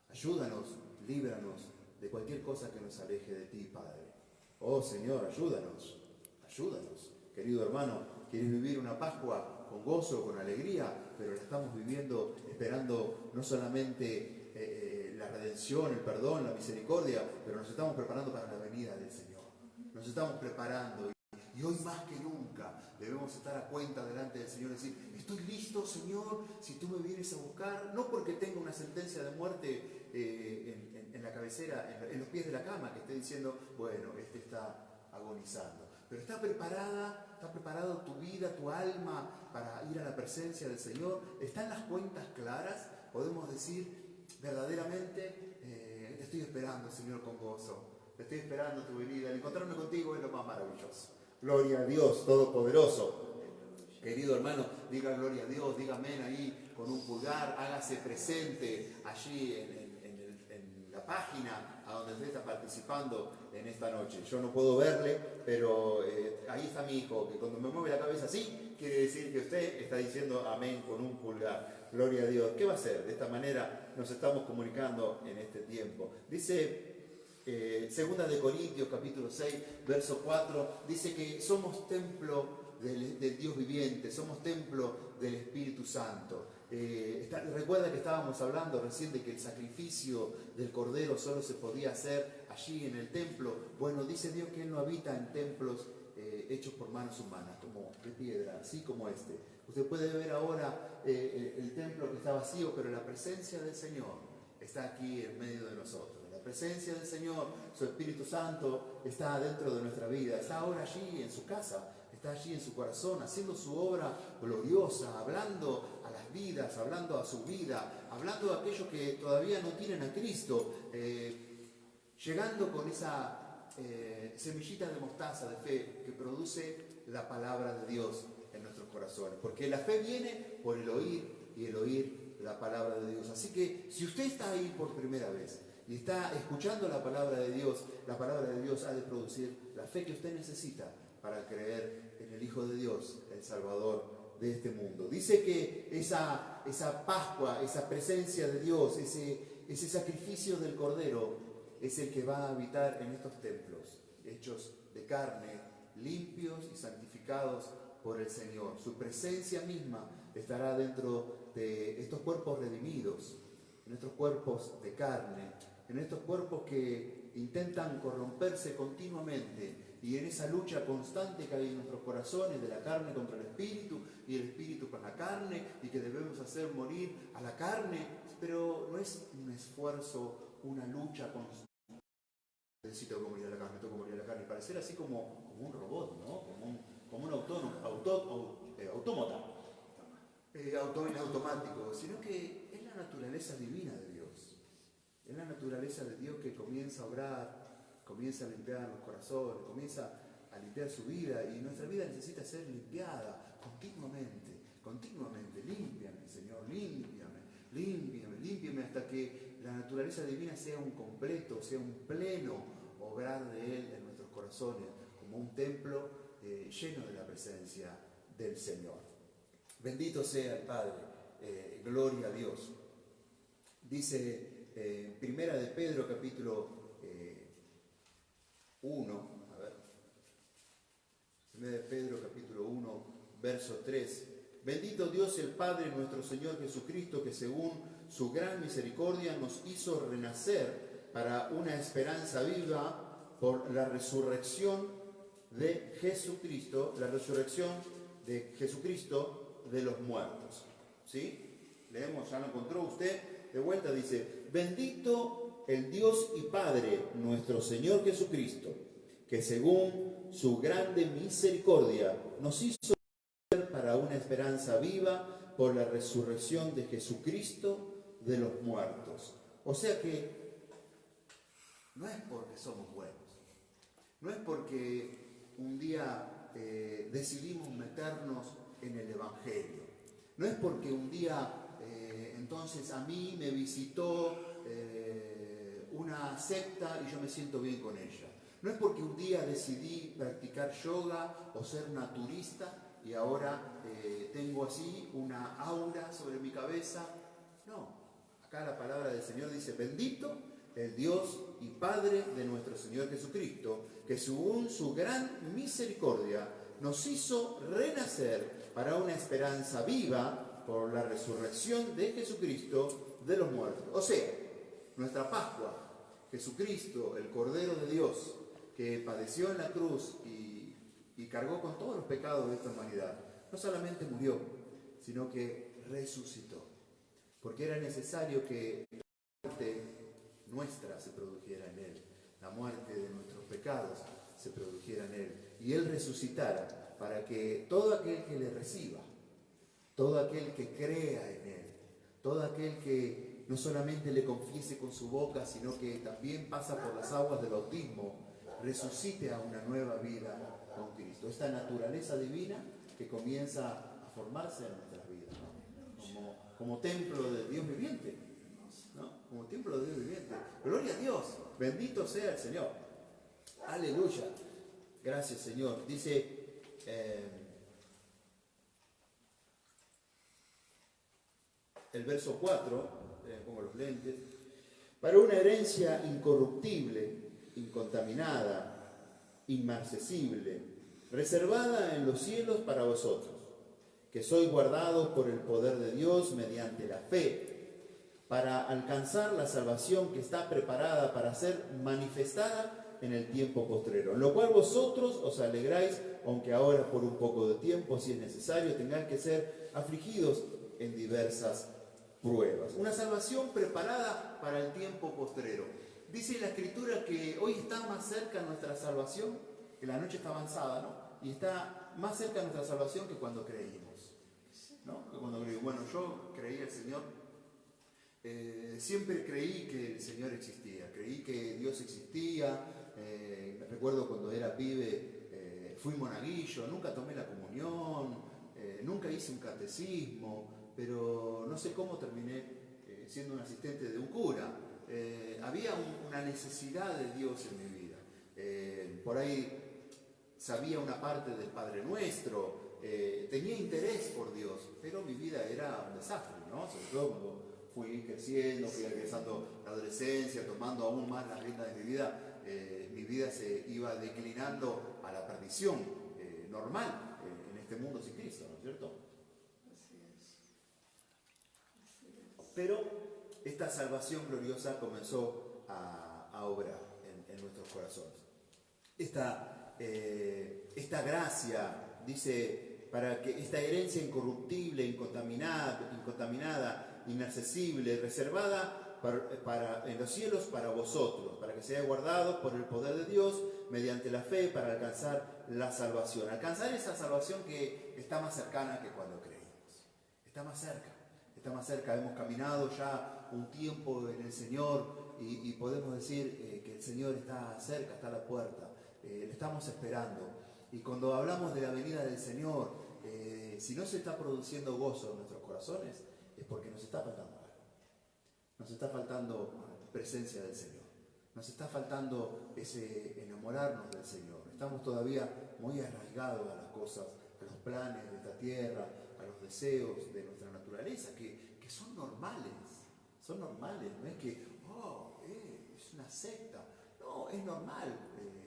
Ayúdanos, líbranos de cualquier cosa que nos aleje de ti, Padre. Oh, Señor, ayúdanos. Querido hermano, ¿quieres vivir una Pascua con gozo, con alegría? Pero la estamos viviendo esperando no solamente la redención, el perdón, la misericordia, pero nos estamos preparando para la venida del Señor. Nos estamos preparando y hoy más que nunca debemos estar a cuenta delante del Señor y decir, estoy listo, Señor, si tú me vienes a buscar, no porque tenga una sentencia de muerte en la cabecera, en los pies de la cama, que esté diciendo, bueno, este está agonizando. Pero está preparado tu vida, tu alma para ir a la presencia del Señor. ¿Están las cuentas claras? Podemos decir verdaderamente, estoy esperando, Señor, con gozo. Estoy esperando tu venida. El encontrarme contigo es lo más maravilloso. Gloria a Dios Todopoderoso. Querido hermano, diga gloria a Dios, diga amén ahí con un pulgar, hágase presente allí en la página a donde usted está participando en esta noche. Yo no puedo verle, pero ahí está mi hijo, que cuando me mueve la cabeza así, quiere decir que usted está diciendo amén con un pulgar. Gloria a Dios. ¿Qué va a hacer? De esta manera nos estamos comunicando en este tiempo. Dice Segunda de Corintios, capítulo 6, verso 4, dice que somos templo del Dios viviente, somos templo del Espíritu Santo. Recuerda que estábamos hablando recién de que el sacrificio del Cordero solo se podía hacer allí en el templo. Bueno, dice Dios que Él no habita en templos hechos por manos humanas, como de piedra, así como este. Usted puede ver ahora el templo que está vacío, pero la presencia del Señor está aquí en medio de nosotros. La presencia del Señor, su Espíritu Santo, está dentro de nuestra vida, está ahora allí en su casa, está allí en su corazón, haciendo su obra gloriosa, hablando a las vidas, hablando a su vida, hablando a aquellos que todavía no tienen a Cristo, llegando con esa semillita de mostaza de fe que produce la palabra de Dios en nuestros corazones. Porque la fe viene por el oír y el oír la palabra de Dios. Así que si usted está ahí por primera vez y está escuchando la palabra de Dios ha de producir la fe que usted necesita para creer en el Hijo de Dios, el Salvador de este mundo. Dice que esa Pascua, esa presencia de Dios, ese sacrificio del Cordero es el que va a habitar en estos templos, hechos de carne, limpios y santificados por el Señor. Su presencia misma estará dentro de estos cuerpos redimidos, en estos cuerpos de carne, en estos cuerpos que intentan corromperse continuamente y en esa lucha constante que hay en nuestros corazones de la carne contra el espíritu y el espíritu con la carne, y que debemos hacer morir a la carne, pero no es un esfuerzo, una lucha constante. Necesito que morir a la carne, tengo que morir a la carne, y parecer así como un robot, ¿no? Como un autómata, automático, sino que es la naturaleza divina de Dios. Es la naturaleza de Dios que comienza a obrar, comienza a limpiar los corazones, comienza a limpiar su vida, y nuestra vida necesita ser limpiada continuamente, continuamente. Límpiame, Señor, límpiame, límpiame, límpiame, hasta que la naturaleza divina sea un completo, sea un pleno obrar de Él en nuestros corazones, como un templo lleno de la presencia del Señor. Bendito sea el Padre, gloria a Dios. Dice Primera de Pedro, capítulo 1, a ver, Primera de Pedro, capítulo 1, verso 3. Bendito Dios el Padre nuestro Señor Jesucristo, que según su gran misericordia nos hizo renacer para una esperanza viva por la resurrección de Jesucristo, la resurrección de Jesucristo de los muertos. ¿Sí? Leemos, ya lo encontró usted, de vuelta dice, bendito el Dios y Padre nuestro Señor Jesucristo, que según su grande misericordia nos hizo para una esperanza viva por la resurrección de Jesucristo de los muertos. O sea que no es porque somos buenos, no es porque un día decidimos meternos en el Evangelio, no es porque un día entonces a mí me visitó una secta y yo me siento bien con ella, no es porque un día decidí practicar yoga o ser naturista y ahora tengo así una aura sobre mi cabeza. No, acá la palabra del Señor dice, bendito el Dios y Padre de nuestro Señor Jesucristo, que según su gran misericordia nos hizo renacer para una esperanza viva por la resurrección de Jesucristo de los muertos. O sea, nuestra Pascua, Jesucristo, el Cordero de Dios, que padeció en la cruz y cargó con todos los pecados de esta humanidad, no solamente murió, sino que resucitó, porque era necesario que la muerte nuestra se produjera en Él, la muerte de nuestros pecados se produjera en Él, y Él resucitara para que todo aquel que le reciba, todo aquel que crea en Él, todo aquel que no solamente le confiese con su boca, sino que también pasa por las aguas del bautismo, resucite a una nueva vida con Cristo. Esta naturaleza divina que comienza a formarse en nuestras vidas, ¿no? Como templo de Dios viviente, ¿no? Como templo de Dios viviente. Gloria a Dios, bendito sea el Señor. Aleluya. Gracias, Señor. Dice el verso 4, pongo los lentes, para una herencia incorruptible, incontaminada, inmarcesible, reservada en los cielos para vosotros, que sois guardados por el poder de Dios mediante la fe, para alcanzar la salvación que está preparada para ser manifestada en el tiempo postrero, en lo cual vosotros os alegráis, aunque ahora por un poco de tiempo, si es necesario, tengáis que ser afligidos en diversas pruebas. Una salvación preparada para el tiempo postrero. Dice la Escritura que hoy está más cerca nuestra salvación, que la noche está avanzada, ¿no? Y está más cerca nuestra salvación que cuando creímos, ¿no? Que cuando creímos. Bueno, yo creí al Señor, siempre creí que el Señor existía, creí que Dios existía. Recuerdo cuando era pibe, fui monaguillo, nunca tomé la comunión, nunca hice un catecismo, pero no sé cómo terminé siendo un asistente de un cura. Había una necesidad de Dios en mi vida. Por ahí sabía una parte del Padre Nuestro, tenía interés por Dios, pero mi vida era un desastre, ¿no? Sobre todo cuando fui creciendo, fui ingresando la adolescencia, tomando aún más las riendas de mi vida se iba declinando a la perdición normal en este mundo sin Cristo, ¿no es cierto? Pero esta salvación gloriosa comenzó a obrar en nuestros corazones. Esta gracia, dice, para que esta herencia incorruptible, incontaminada, inaccesible, reservada en los cielos para vosotros, para que sea guardado por el poder de Dios mediante la fe para alcanzar la salvación. Alcanzar esa salvación que está más cercana que cuando creímos. Está más cerca. Hemos caminado ya un tiempo en el Señor y podemos decir que el Señor está cerca, está a la puerta, le estamos esperando. Y cuando hablamos de la venida del Señor, si no se está produciendo gozo en nuestros corazones, es porque nos está faltando algo. Nos está faltando presencia del Señor. Nos está faltando ese enamorarnos del Señor. Estamos todavía muy arraigados a las cosas, a los planes de esta tierra, a los deseos de nuestra naturaleza, que son normales. Son normales, no es que, es una secta. No, es normal.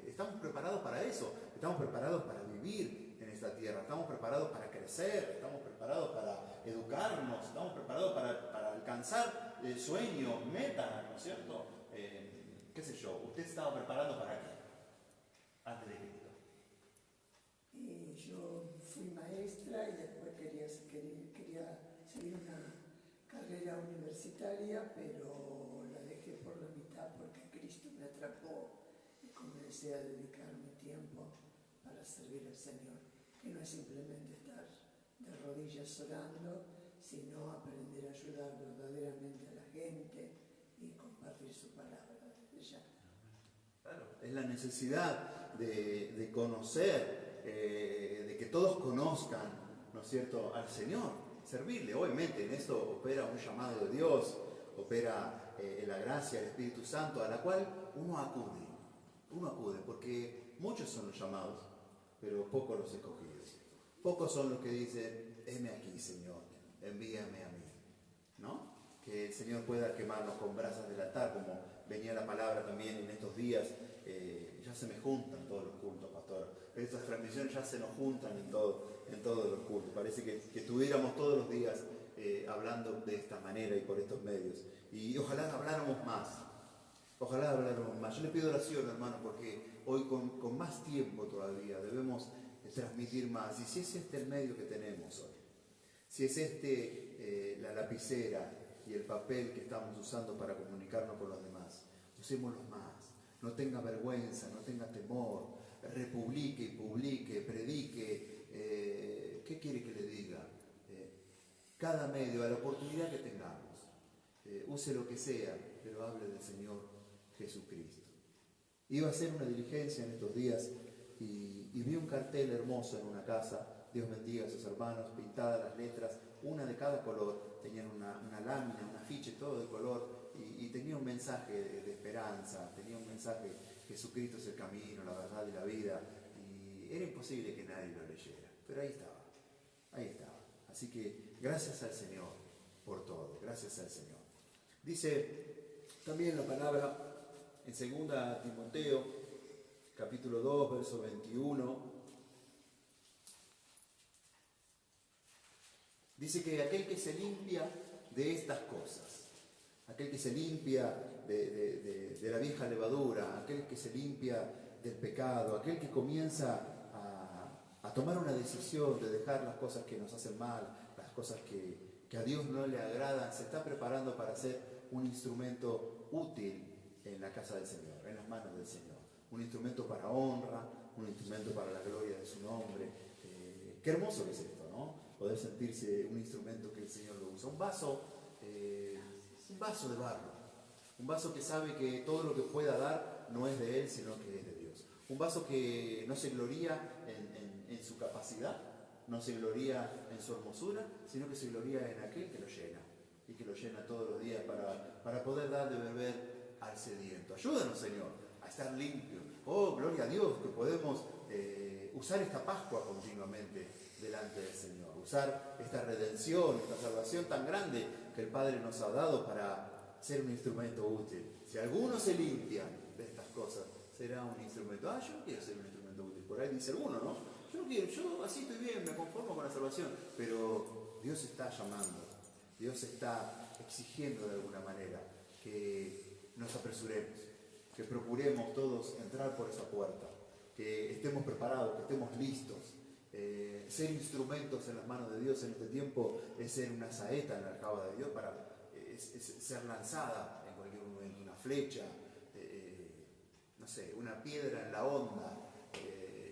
Estamos preparados para eso. Estamos preparados para vivir en esta tierra. Estamos preparados para crecer. Estamos preparados para educarnos. Estamos preparados para alcanzar sueños, metas, ¿no es cierto? ¿Qué sé yo? ¿Usted estaba preparado para qué? Antes de Cristo. Yo fui maestra y después quería seguir una carrera universitaria, pero la dejé por la mitad porque Cristo me atrapó y comencé a dedicar mi tiempo para servir al Señor, que no es simplemente estar de rodillas orando, sino aprender a ayudar verdaderamente a la gente y compartir su palabra desde ya. Claro, es la necesidad de conocer, de que todos conozcan, ¿no es cierto?, al Señor, servirle. Obviamente en esto opera un llamado de Dios, opera la gracia del Espíritu Santo, a la cual uno acude, porque muchos son los llamados, pero pocos los escogidos. Pocos son los que dicen, heme aquí, Señor, envíame a mí, ¿no? Que el Señor pueda quemarnos con brasas del altar, como venía la palabra también en estos días. Ya se me juntan todos los cultos, pastor. Estas transmisiones ya se nos juntan en todos los cultos. Parece que estuviéramos todos los días hablando de esta manera y por estos medios. Y ojalá habláramos más. Ojalá habláramos más. Yo le pido oración, hermano, porque hoy con más tiempo todavía debemos transmitir más. Y si es este el medio que tenemos hoy, si es la lapicera y el papel que estamos usando para comunicarnos con los demás, usémoslo más. No tenga vergüenza, no tenga temor, republique y publique, predique. ¿Qué quiere que le diga? Cada medio, a la oportunidad que tengamos, use lo que sea, pero hable del Señor Jesucristo. Iba a hacer una diligencia en estos días y vi un cartel hermoso en una casa. Dios bendiga a sus hermanos, pintadas las letras, una de cada color. Tenían una lámina, un afiche, todo de color, y tenía un mensaje de esperanza, tenía un mensaje: Jesucristo es el camino, la verdad y la vida. Y era imposible que nadie lo leyera, pero ahí estaba. Así que gracias al Señor por todo, gracias al Señor. Dice también la palabra en 2 Timoteo, capítulo 2, verso 21. Dice que aquel que se limpia de estas cosas, aquel que se limpia de la vieja levadura, aquel que se limpia del pecado, aquel que comienza a tomar una decisión de dejar las cosas que nos hacen mal, las cosas que a Dios no le agradan, se está preparando para ser un instrumento útil en la casa del Señor, en las manos del Señor. Un instrumento para honra, un instrumento para la gloria de su nombre. Qué hermoso que es esto, ¿no? Poder sentirse un instrumento que el Señor lo usa. Un vaso de barro. Un vaso que sabe que todo lo que pueda dar no es de Él, sino que es de Dios. Un vaso que no se gloría en su capacidad, no se gloría en su hermosura, sino que se gloría en aquel que lo llena. Y que lo llena todos los días para poder dar de beber al sediento. Ayúdanos, Señor, a estar limpios. Oh, gloria a Dios, que podemos usar esta Pascua continuamente delante del Señor. Usar esta redención, esta salvación tan grande que el Padre nos ha dado para ser un instrumento útil. Si alguno se limpia de estas cosas, será un instrumento. Yo no quiero ser un instrumento útil. Por ahí dice alguno, ¿no? Yo no quiero, yo así estoy bien, me conformo con la salvación. Pero Dios está llamando. Dios está exigiendo de alguna manera que nos apresuremos, que procuremos todos entrar por esa puerta, que estemos preparados, que estemos listos. Ser instrumentos en las manos de Dios en este tiempo es ser una saeta en la aljaba de Dios, es ser lanzada en cualquier momento, una flecha, no sé, una piedra en la onda.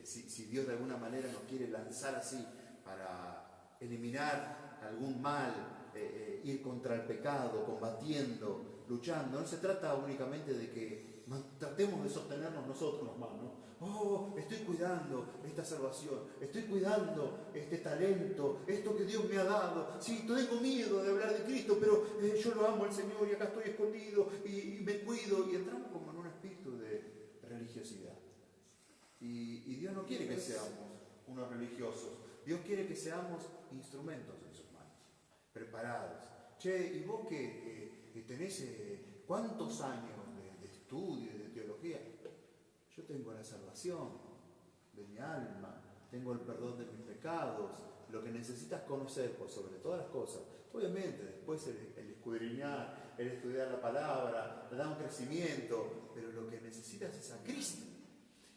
Si Dios de alguna manera nos quiere lanzar así para eliminar algún mal, ir contra el pecado, combatiendo luchando. No se trata únicamente de que tratemos de sostenernos nosotros más, ¿no? Oh, estoy cuidando esta salvación, estoy cuidando este talento, esto que Dios me ha dado. Sí, tengo miedo de hablar de Cristo, pero yo lo amo al Señor y acá estoy escondido y me cuido. Y entramos como en un espíritu de religiosidad. Y Dios no quiere que seamos unos religiosos. Dios quiere que seamos instrumentos en sus manos, preparados. Che, ¿y vos que tenés cuántos años de estudio y de teología? Yo tengo la salvación de mi alma, tengo el perdón de mis pecados. Lo que necesitas conocer por sobre todas las cosas, obviamente después el escudriñar, el estudiar la palabra, da un crecimiento, pero lo que necesitas es a Cristo.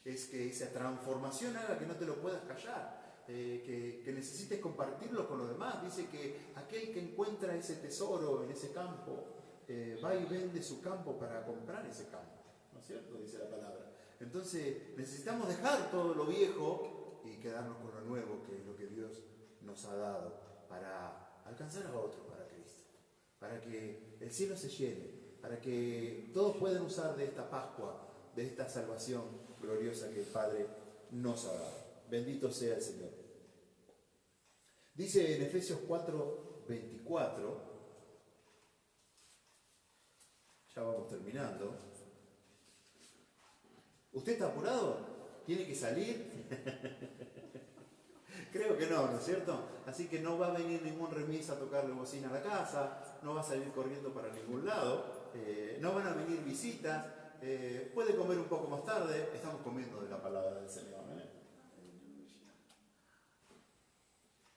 Es que esa transformación haga que no te lo puedas callar, que necesites compartirlo con los demás. Dice que aquel que encuentra ese tesoro en ese campo, va y vende su campo para comprar ese campo, ¿no es cierto? Dice la palabra. Entonces necesitamos dejar todo lo viejo y quedarnos con lo nuevo, que es lo que Dios nos ha dado para alcanzar a otros para Cristo, para que el cielo se llene, para que todos puedan usar de esta Pascua, de esta salvación gloriosa que el Padre nos ha dado. Bendito sea el Señor. Dice en Efesios 4:24, ya vamos terminando. ¿Usted está apurado? ¿Tiene que salir? Creo que no, ¿no es cierto? Así que no va a venir ningún remis a tocarle bocina a la casa, no va a salir corriendo para ningún lado, no van a venir visitas, puede comer un poco más tarde. Estamos comiendo de la palabra del Señor, ¿eh?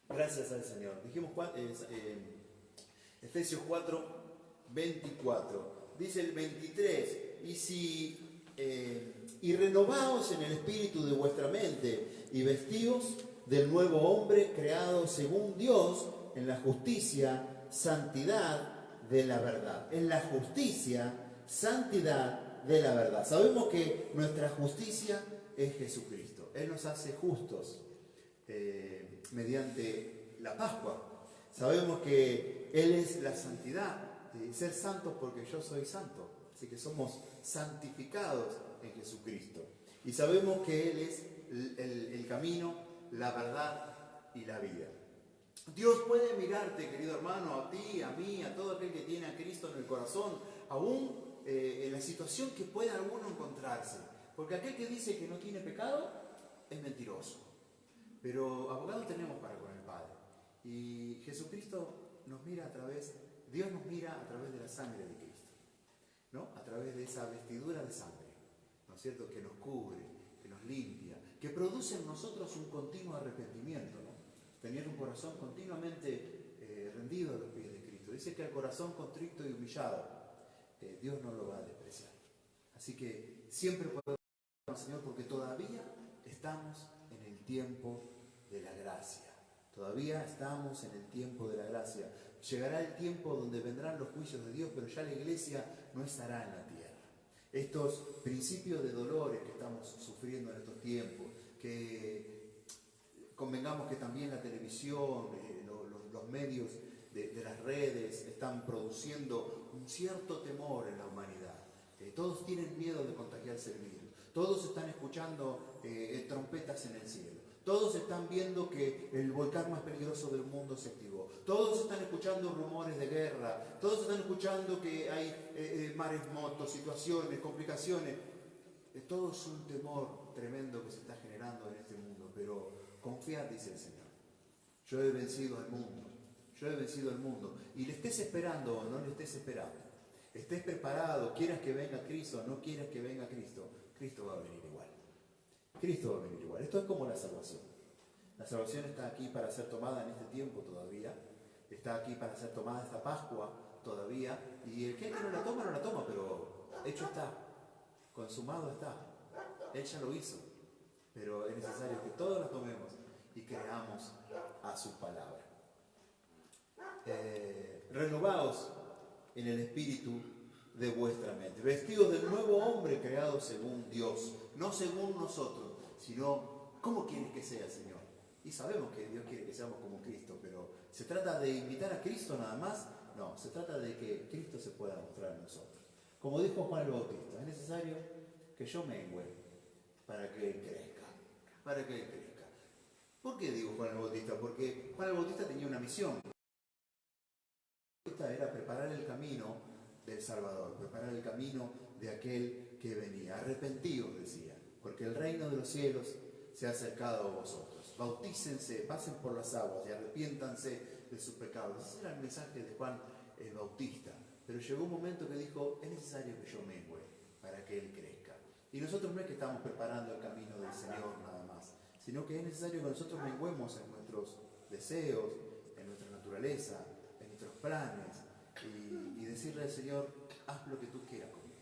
Gracias al Señor. Dijimos Efesios 4:24. Dice el 23, y renovaos en el espíritu de vuestra mente y vestíos del nuevo hombre creado según Dios en la justicia, santidad de la verdad. En la justicia, santidad de la verdad. Sabemos que nuestra justicia es Jesucristo. Él nos hace justos mediante la Pascua. Sabemos que Él es la santidad, ser santos porque yo soy santo. Así que somos santificados en Jesucristo. Y sabemos que Él es el camino, la verdad y la vida. Dios puede mirarte, querido hermano, a ti, a mí, a todo aquel que tiene a Cristo en el corazón, aún en la situación que pueda alguno encontrarse. Porque aquel que dice que no tiene pecado es mentiroso. Pero abogado tenemos para con el Padre. Y Jesucristo nos mira a través, Dios nos mira a través de la sangre de Cristo, ¿no? A través de esa vestidura de sangre, ¿no es cierto?, que nos cubre, que nos limpia, que produce en nosotros un continuo arrepentimiento, ¿no? Tener un corazón continuamente rendido a los pies de Cristo. Dice que al corazón contrito y humillado, Dios no lo va a despreciar. Así que siempre podemos orar al Señor porque todavía estamos en el tiempo de la gracia. Todavía estamos en el tiempo de la gracia. Llegará el tiempo donde vendrán los juicios de Dios, pero ya la iglesia no estará en la tierra. Estos principios de dolores que estamos sufriendo en estos tiempos, que convengamos que también la televisión, los medios de las redes están produciendo un cierto temor en la humanidad. Todos tienen miedo de contagiarse el virus. Todos están escuchando trompetas en el cielo. Todos están viendo que el volcán más peligroso del mundo se activó. Todos están escuchando rumores de guerra. Todos están escuchando que hay maremotos, situaciones, complicaciones. Todo es un temor tremendo que se está generando en este mundo. Pero confiad, dice el Señor. Yo he vencido al mundo. Yo he vencido al mundo. Y le estés esperando o no le estés esperando, estés preparado, quieras que venga Cristo o no quieras que venga Cristo, Cristo va a venir igual. Cristo va a venir igual. Esto es como la salvación. La salvación está aquí para ser tomada en este tiempo todavía. Está aquí para ser tomada esta Pascua todavía. Y el que no la toma, pero hecho está. Consumado está. Él ya lo hizo. Pero es necesario que todos la tomemos y creamos a su palabra. Renovaos en el espíritu de vuestra mente, vestidos del nuevo hombre creado según Dios, no según nosotros, sino ¿cómo quieres que sea, Señor? Y sabemos que Dios quiere que seamos como Cristo, pero se trata de imitar a Cristo nada más, No, se trata de que Cristo se pueda mostrar en nosotros. Como dijo Juan el Bautista, es necesario que yo mengüe para que Él crezca. Para que Él crezca. ¿Por qué digo Juan el Bautista? Porque Juan el Bautista tenía una misión. Esta era preparar el camino del Salvador, preparar el camino de aquel que venía. Arrepentidos, decía, porque el reino de los cielos se ha acercado a vosotros. Bautícense, pasen por las aguas y arrepiéntanse de sus pecados. Ese era el mensaje de Juan el Bautista. Pero llegó un momento que dijo, es necesario que yo mengüe para que Él crezca. Y nosotros no es que estamos preparando el camino del Señor nada más, sino que es necesario que nosotros menguemos en nuestros deseos, en nuestra naturaleza, en nuestros planes, y decirle al Señor, haz lo que tú quieras conmigo.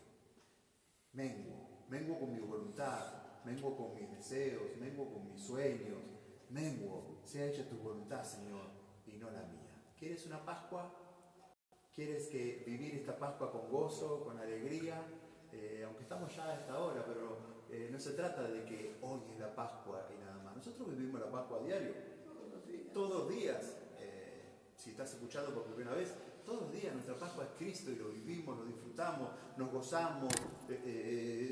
Menguo con mi voluntad, menguo con mis deseos, menguo con mis sueños, menguo, sea hecha tu voluntad, Señor, y no la mía. ¿Quieres una Pascua? ¿Quieres que vivir esta Pascua con gozo, con alegría? Aunque estamos ya a esta hora, pero no se trata de que hoy es la Pascua y nada más. Nosotros vivimos la Pascua a diario, todos los días. Si estás escuchando por primera vez, todos los días nuestra Pascua es Cristo y lo vivimos, lo disfrutamos, nos gozamos,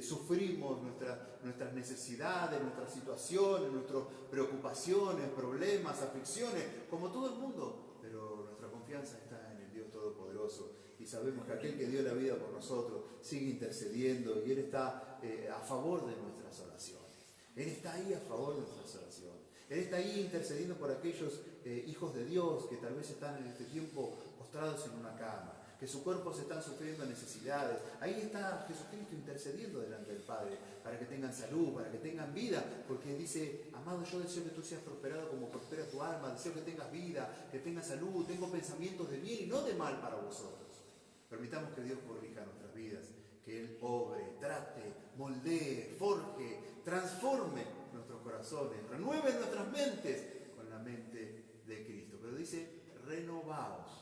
sufrimos nuestras necesidades, nuestras situaciones, nuestras preocupaciones, problemas, aflicciones, como todo el mundo. Pero nuestra confianza está en el Dios Todopoderoso y sabemos que aquel que dio la vida por nosotros sigue intercediendo y Él está a favor de nuestras oraciones. Él está ahí a favor de nuestras oraciones. Él está ahí intercediendo por aquellos hijos de Dios que tal vez están en este tiempo postrados en una cama, que sus cuerpos están sufriendo necesidades. Ahí está Jesucristo intercediendo delante del Padre para que tengan salud, para que tengan vida, porque dice, amado, yo deseo que tú seas prosperado como prospera tu alma, deseo que tengas vida, que tengas salud, tengo pensamientos de bien y no de mal para vosotros. Permitamos que Dios corrija nuestras vidas, que Él obre, trate, moldee, forje, transforme nuestros corazones, renueve nuestras mentes con la mente de Cristo. Pero dice, renovaos.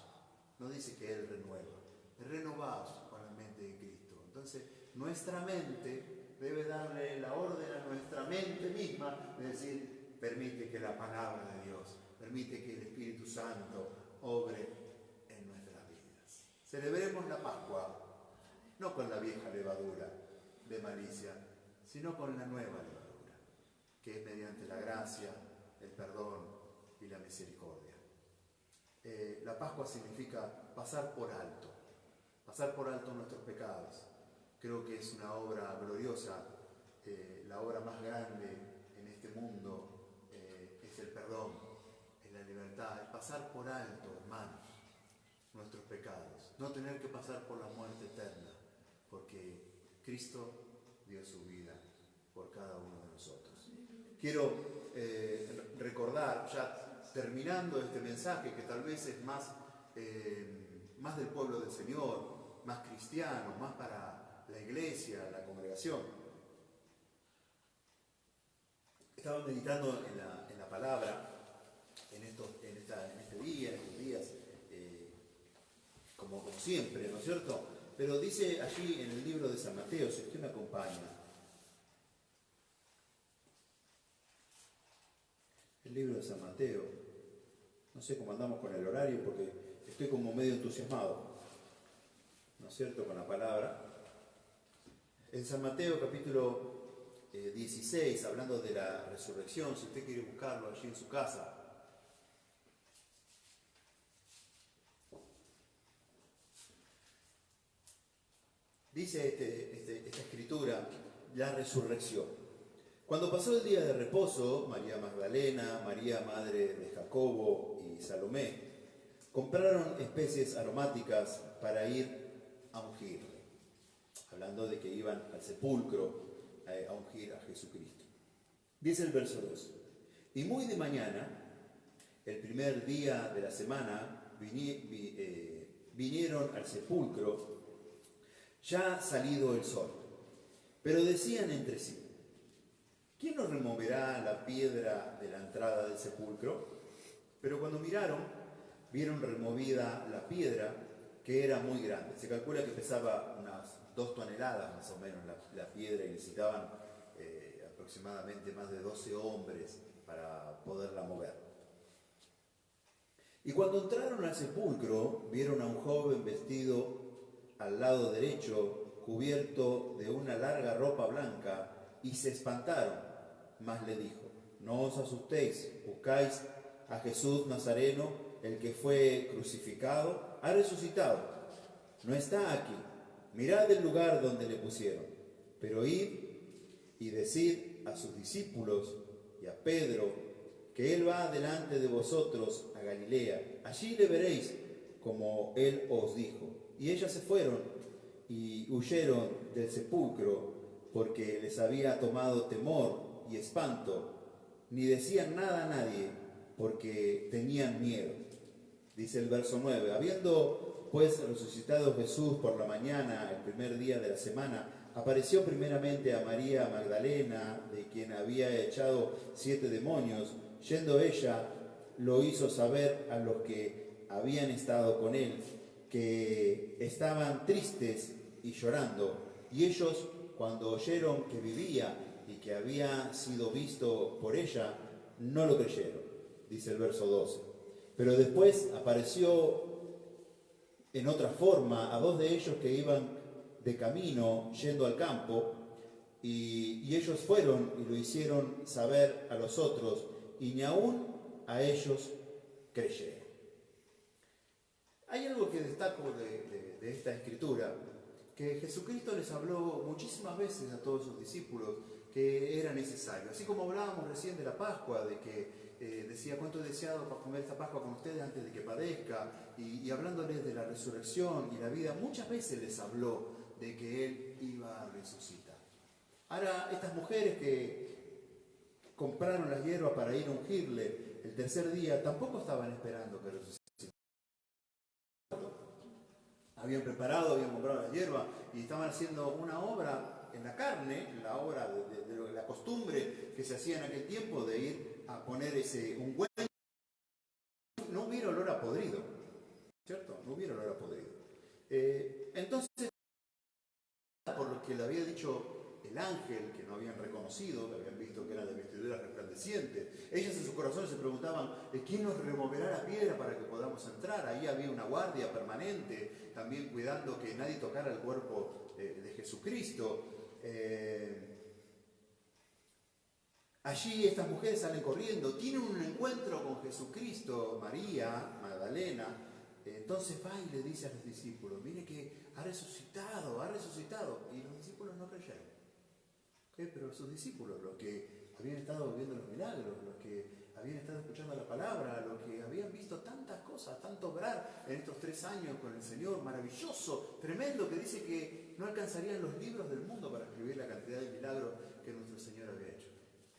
No dice que Él renueva, renovaos con la mente de Cristo. Entonces, nuestra mente debe darle la orden a nuestra mente misma de decir, permite que la palabra de Dios, permite que el Espíritu Santo obre en nuestras vidas. Celebremos la Pascua, no con la vieja levadura de malicia, sino con la nueva levadura, que es mediante la gracia, el perdón y la misericordia. La Pascua significa pasar por alto nuestros pecados. Creo que es una obra gloriosa, la obra más grande en este mundo es el perdón, es la libertad, es pasar por alto, hermanos, nuestros pecados, no tener que pasar por la muerte eterna, porque Cristo dio su vida por cada uno de nosotros. Quiero recordar, ya terminando este mensaje, que tal vez es más del pueblo del Señor, más cristiano, más para la iglesia, la congregación. Estaba meditando en la palabra en estos días, como siempre, ¿no es cierto? Pero dice allí en el libro de San Mateo, si usted me acompaña, el libro de San Mateo, no sé cómo andamos con el horario porque estoy como medio entusiasmado, ¿no es cierto?, con la palabra. En San Mateo capítulo 16, hablando de la resurrección, si usted quiere buscarlo allí en su casa, dice esta escritura, la resurrección. Cuando pasó el día de reposo, María Magdalena, María madre de Jacobo y Salomé compraron especies aromáticas para ir a ungirle, hablando de que iban al sepulcro a ungir a Jesucristo. Dice el verso 2, y muy de mañana, el primer día de la semana, vinieron al sepulcro, ya salido el sol, pero decían entre sí, ¿quién nos removerá la piedra de la entrada del sepulcro? Pero cuando miraron, vieron removida la piedra, que era muy grande. Se calcula que pesaba unas 2 toneladas más o menos la piedra, y necesitaban aproximadamente más de 12 hombres para poderla mover. Y cuando entraron al sepulcro, vieron a un joven vestido al lado derecho, cubierto de una larga ropa blanca, y se espantaron. Mas le dijo: no os asustéis, buscáis a Jesús Nazareno, el que fue crucificado, ha resucitado. No está aquí. Mirad el lugar donde le pusieron. Pero id y decid a sus discípulos y a Pedro que él va delante de vosotros a Galilea. Allí le veréis como él os dijo. Y ellas se fueron y huyeron del sepulcro, porque les había tomado temor y espanto. Ni decían nada a nadie, porque tenían miedo. Dice el verso 9: habiendo pues resucitado Jesús por la mañana, el primer día de la semana, apareció primeramente a María Magdalena, de quien había echado 7 demonios. Yendo ella, lo hizo saber a los que habían estado con él, que estaban tristes y llorando. Y ellos, cuando oyeron que vivía y que había sido visto por ella, no lo creyeron. Dice el verso 12. Pero después apareció en otra forma a 2 de ellos que iban de camino yendo al campo, y ellos fueron y lo hicieron saber a los otros, y ni aún a ellos creyeron. Hay algo que destaco de esta escritura, que Jesucristo les habló muchísimas veces a todos sus discípulos que era necesario. Así como hablábamos recién de la Pascua, de que decía: cuánto he deseado para comer esta Pascua con ustedes antes de que padezca, y hablándoles de la resurrección y la vida, muchas veces les habló de que Él iba a resucitar. Ahora, estas mujeres que compraron las hierbas para ir a ungirle el tercer día, tampoco estaban esperando que resucitara. Habían preparado, habían comprado las hierbas y estaban haciendo una obra en la carne, la obra de la costumbre que se hacía en aquel tiempo de ir a poner ese ungüento. No hubiera olor a podrido, ¿cierto? No hubiera olor a podrido. Entonces, por lo que le había dicho el ángel, que no habían reconocido, que habían visto que eran de vestiduras resplandecientes, ellas en su corazón se preguntaban: ¿quién nos removerá la piedra para que podamos entrar? Ahí había una guardia permanente, también cuidando que nadie tocara el cuerpo de Jesucristo. Allí estas mujeres salen corriendo, tienen un encuentro con Jesucristo, María Magdalena. Entonces va y le dice a los discípulos: mire que ha resucitado, ha resucitado. Y los discípulos no creyeron. Pero sus discípulos, los que habían estado viendo los milagros, los que habían estado escuchando la palabra, los que habían visto tantas cosas, tanto obrar en estos 3 años con el Señor, maravilloso, tremendo, que dice que no alcanzarían los libros del mundo para escribir la cantidad de milagros que nuestro Señor había hecho.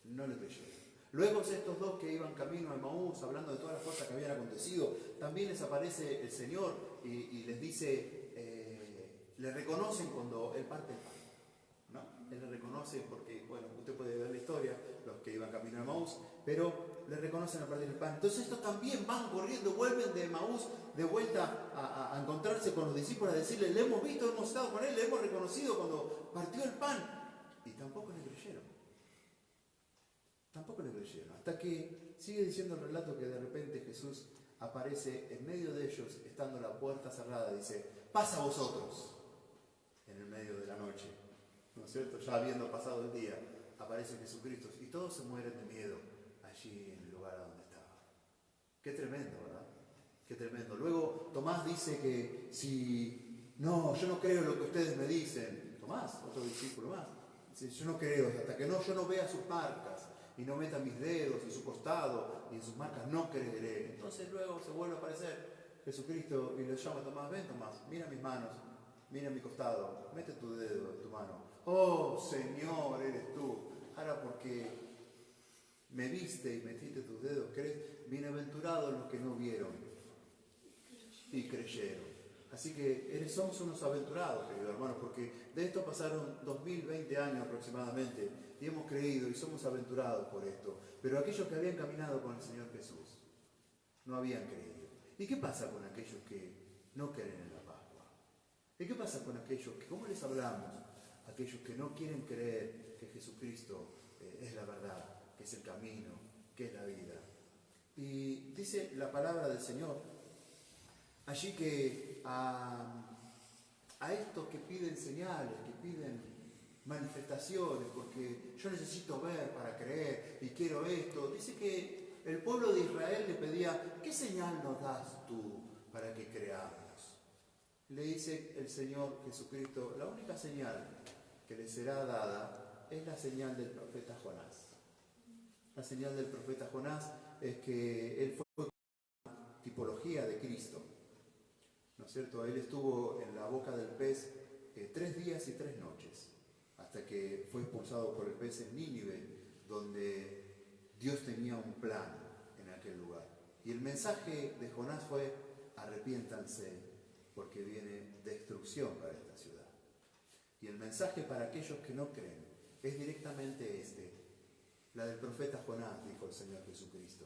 No le creyeron. Luego estos 2 que iban camino a Emaús, hablando de todas las cosas que habían acontecido, también les aparece el Señor y les dice, le reconocen cuando Él parte el pan, ¿no? Él le reconoce porque, bueno, usted puede ver la historia, los que iban camino a Emaús, pero le reconocen al partir el pan. Entonces estos también van corriendo, vuelven de Emaús de vuelta a encontrarse con los discípulos, a decirle: le hemos visto, hemos estado con Él, le hemos reconocido cuando partió el pan. Y tampoco le creyeron. Tampoco le creyeron, hasta que sigue diciendo el relato que de repente Jesús aparece en medio de ellos, estando la puerta cerrada, dice: pasa a vosotros, en el medio de la noche, ¿no es cierto? Ya habiendo pasado el día, aparece Jesucristo y todos se mueren de miedo allí en el lugar donde estaba. Qué tremendo, ¿verdad? Qué tremendo. Luego Tomás dice que si no, yo no creo lo que ustedes me dicen. Tomás, otro discípulo más, dice: yo no creo, hasta que yo no vea sus marcas y no meta mis dedos en su costado y en sus marcas, no creeré. Entonces luego se vuelve a aparecer Jesucristo y le llama a Tomás: ven, Tomás, mira mis manos, mira mi costado, mete tu dedo en tu mano. Oh Señor, eres tú. Ahora, porque me viste y metiste tus dedos, ¿crees? Bienaventurados los que no vieron y creyeron. Así que somos unos aventurados, queridos hermanos, porque de esto pasaron 2020 años aproximadamente y hemos creído y somos aventurados por esto. Pero aquellos que habían caminado con el Señor Jesús no habían creído. ¿Y qué pasa con aquellos que no creen en la Pascua? ¿Y qué pasa con aquellos que, cómo les hablamos? Aquellos que no quieren creer que Jesucristo es la verdad, que es el camino, que es la vida. Y dice la palabra del Señor allí que a estos que piden señales, que piden manifestaciones, porque yo necesito ver para creer y quiero esto, dice que el pueblo de Israel le pedía, ¿qué señal nos das tú para que creamos? Le dice el Señor Jesucristo, la única señal que le será dada es la señal del profeta Jonás. La señal del profeta Jonás es que él fue una tipología de Cristo, ¿no es cierto? Él estuvo en la boca del pez 3 días y 3 noches, hasta que fue expulsado por el pez en Nínive, donde Dios tenía un plan en aquel lugar. Y el mensaje de Jonás fue, arrepiéntanse, porque viene destrucción para esta ciudad. Y el mensaje para aquellos que no creen es directamente este, la del profeta Jonás, dijo el Señor Jesucristo.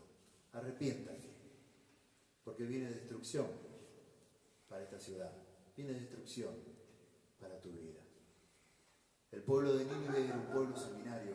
Arrepiéntate, porque viene destrucción para esta ciudad, viene destrucción para tu vida. El pueblo de Nínive era un pueblo sanguinario,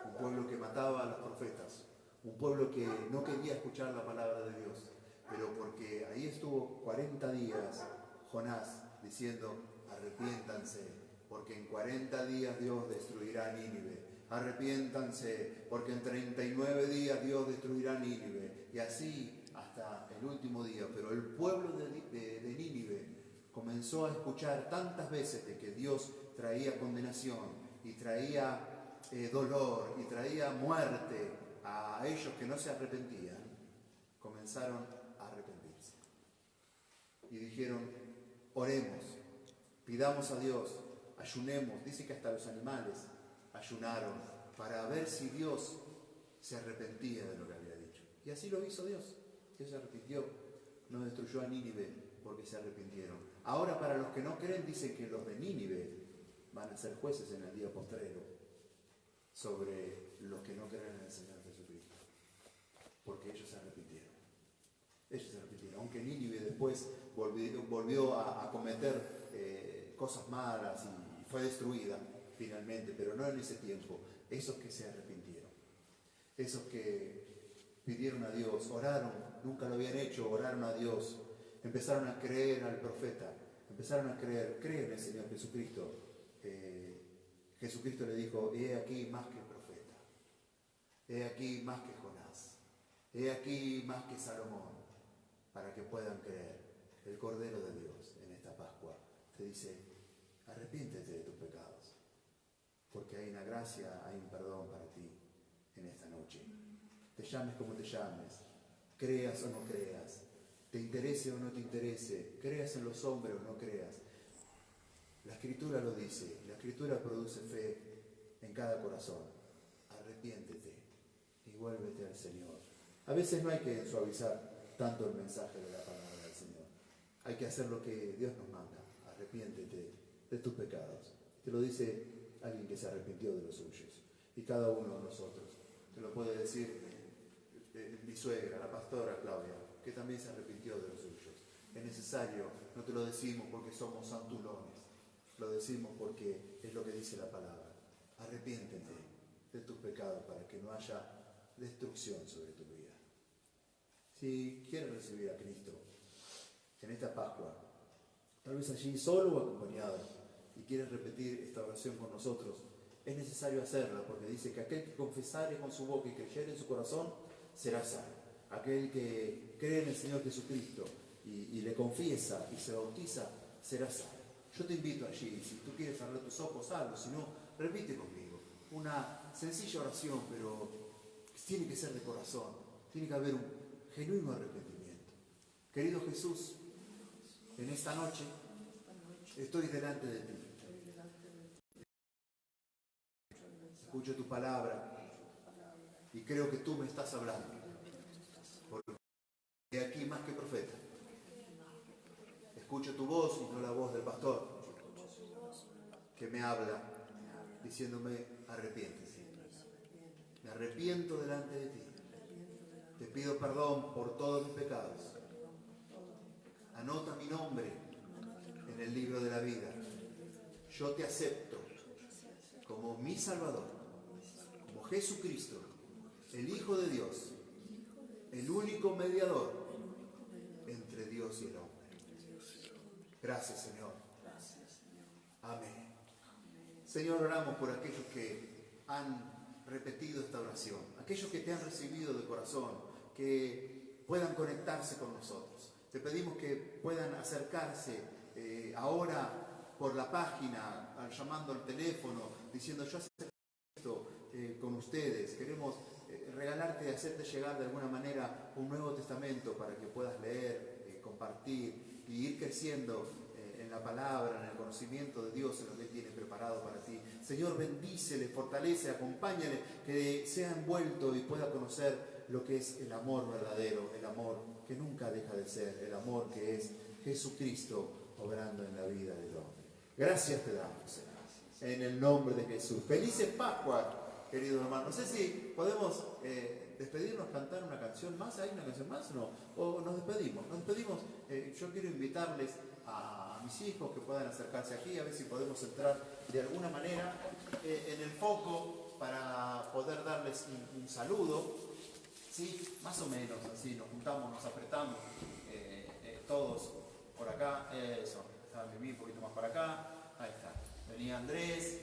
un pueblo que mataba a los profetas, un pueblo que no quería escuchar la palabra de Dios, pero porque ahí estuvo 40 días Jonás diciendo, arrepiéntanse, porque en 40 días Dios destruirá a Nínive. Arrepiéntanse, porque en 39 días Dios destruirá a Nínive. Y así hasta el último día. Pero el pueblo de Nínive comenzó a escuchar tantas veces de que Dios traía condenación y traía dolor y traía muerte a ellos que no se arrepentían, comenzaron a arrepentirse. Y dijeron, oremos, pidamos a Dios, ayunemos. Dice que hasta los animales ayunaron para ver si Dios se arrepentía de lo que había dicho. Y así lo hizo Dios. Dios se arrepintió, no destruyó a Nínive porque se arrepintieron. Ahora para los que no creen dicen que los de Nínive van a ser jueces en el día postrero sobre los que no creen en el Señor Jesucristo, porque ellos se arrepintieron. Ellos se arrepintieron, aunque Nínive después volvió a cometer cosas malas y fue destruida finalmente, pero no en ese tiempo. Esos que se arrepintieron, esos que pidieron a Dios, oraron, nunca lo habían hecho, oraron a Dios, empezaron a creer al profeta, empezaron a creer en el Señor Jesucristo. Jesucristo le dijo, he aquí más que profeta, he aquí más que Jonás, he aquí más que Salomón, para que puedan creer. El Cordero de Dios en esta Pascua te dice, arrepiéntete de tus pecados, porque hay una gracia, hay un perdón para ti en esta noche. Te llames como te llames, creas o no creas, te interese o no te interese, creas en los hombres o no creas. La Escritura lo dice, la Escritura produce fe en cada corazón. Arrepiéntete y vuélvete al Señor. A veces no hay que suavizar tanto el mensaje de la palabra del Señor. Hay que hacer lo que Dios nos manda. Arrepiéntete de tus pecados. Te lo dice alguien que se arrepintió de los suyos. Y cada uno de nosotros. Te lo puede decir mi suegra, la pastora Claudia, que también se arrepintió de los suyos. Es necesario, no te lo decimos porque somos santulones. Lo decimos porque es lo que dice la palabra. Arrepiéntete de tus pecados para que no haya destrucción sobre tu vida. Si quieres recibir a Cristo en esta Pascua, tal vez allí solo o acompañado, y quieres repetir esta oración con nosotros, es necesario hacerla, porque dice que aquel que confesare con su boca y creyere en su corazón, será salvo. Aquel que cree en el Señor Jesucristo y le confiesa y se bautiza, será salvo. Yo te invito allí, si tú quieres cerrar tus ojos, hazlo, si no, repite conmigo. Una sencilla oración, pero tiene que ser de corazón, tiene que haber un genuino arrepentimiento. Querido Jesús, en esta noche estoy delante de ti. Escucho tu palabra y creo que tú me estás hablando. Porque de aquí más que profeta. Escucho tu voz y no la voz del pastor que me habla diciéndome arrepiéntete. Me arrepiento delante de ti. Te pido perdón por todos mis pecados. Anota mi nombre en el libro de la vida. Yo te acepto como mi Salvador, como Jesucristo, el Hijo de Dios, el único mediador entre Dios y el hombre. Gracias, Señor. Amén. Señor, oramos por aquellos que han repetido esta oración, aquellos que te han recibido de corazón, que puedan conectarse con nosotros. Te pedimos que puedan acercarse ahora por la página, llamando al teléfono, diciendo: yo acepto esto con ustedes. Queremos regalarte, hacerte llegar de alguna manera un Nuevo Testamento para que puedas leer, compartir y ir creciendo en la palabra, en el conocimiento de Dios, en lo que Él tiene preparado para ti. Señor, bendícele, fortalece, acompáñale, que sea envuelto y pueda conocer lo que es el amor verdadero, el amor que nunca deja de ser, el amor que es Jesucristo obrando en la vida del hombre. Gracias te damos, Señor, en el nombre de Jesús. Felices Pascua, queridos hermanos. No sé si podemos despedirnos, cantar una canción más. ¿Hay una canción más? No. O nos despedimos. Yo quiero invitarles a mis hijos que puedan acercarse aquí, a ver si podemos entrar de alguna manera en el foco para poder darles un saludo. ¿Sí? Más o menos así, nos juntamos, nos apretamos todos por acá. Eso, está Mimi un poquito más para acá. Ahí está. Venía Andrés,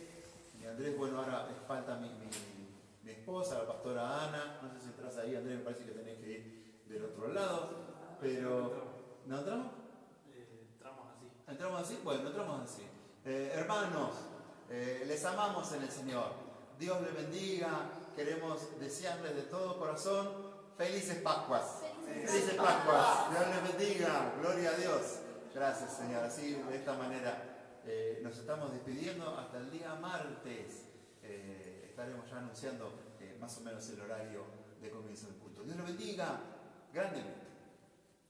bueno, ahora falta mi esposa, la pastora Ana. No sé si entras ahí, Andrés, me parece que tenés que ir del otro lado. Pero, ¿no entramos? ¿Entramos así? Bueno, entramos así. Hermanos, les amamos en el Señor. Dios les bendiga. Queremos desearles de todo corazón felices Pascuas. Felices Pascuas. Dios les bendiga. Gloria a Dios. Gracias, Señor. Así, de esta manera, nos estamos despidiendo hasta el día martes. Estaremos ya anunciando más o menos el horario de comienzo del culto. Dios les bendiga grandemente.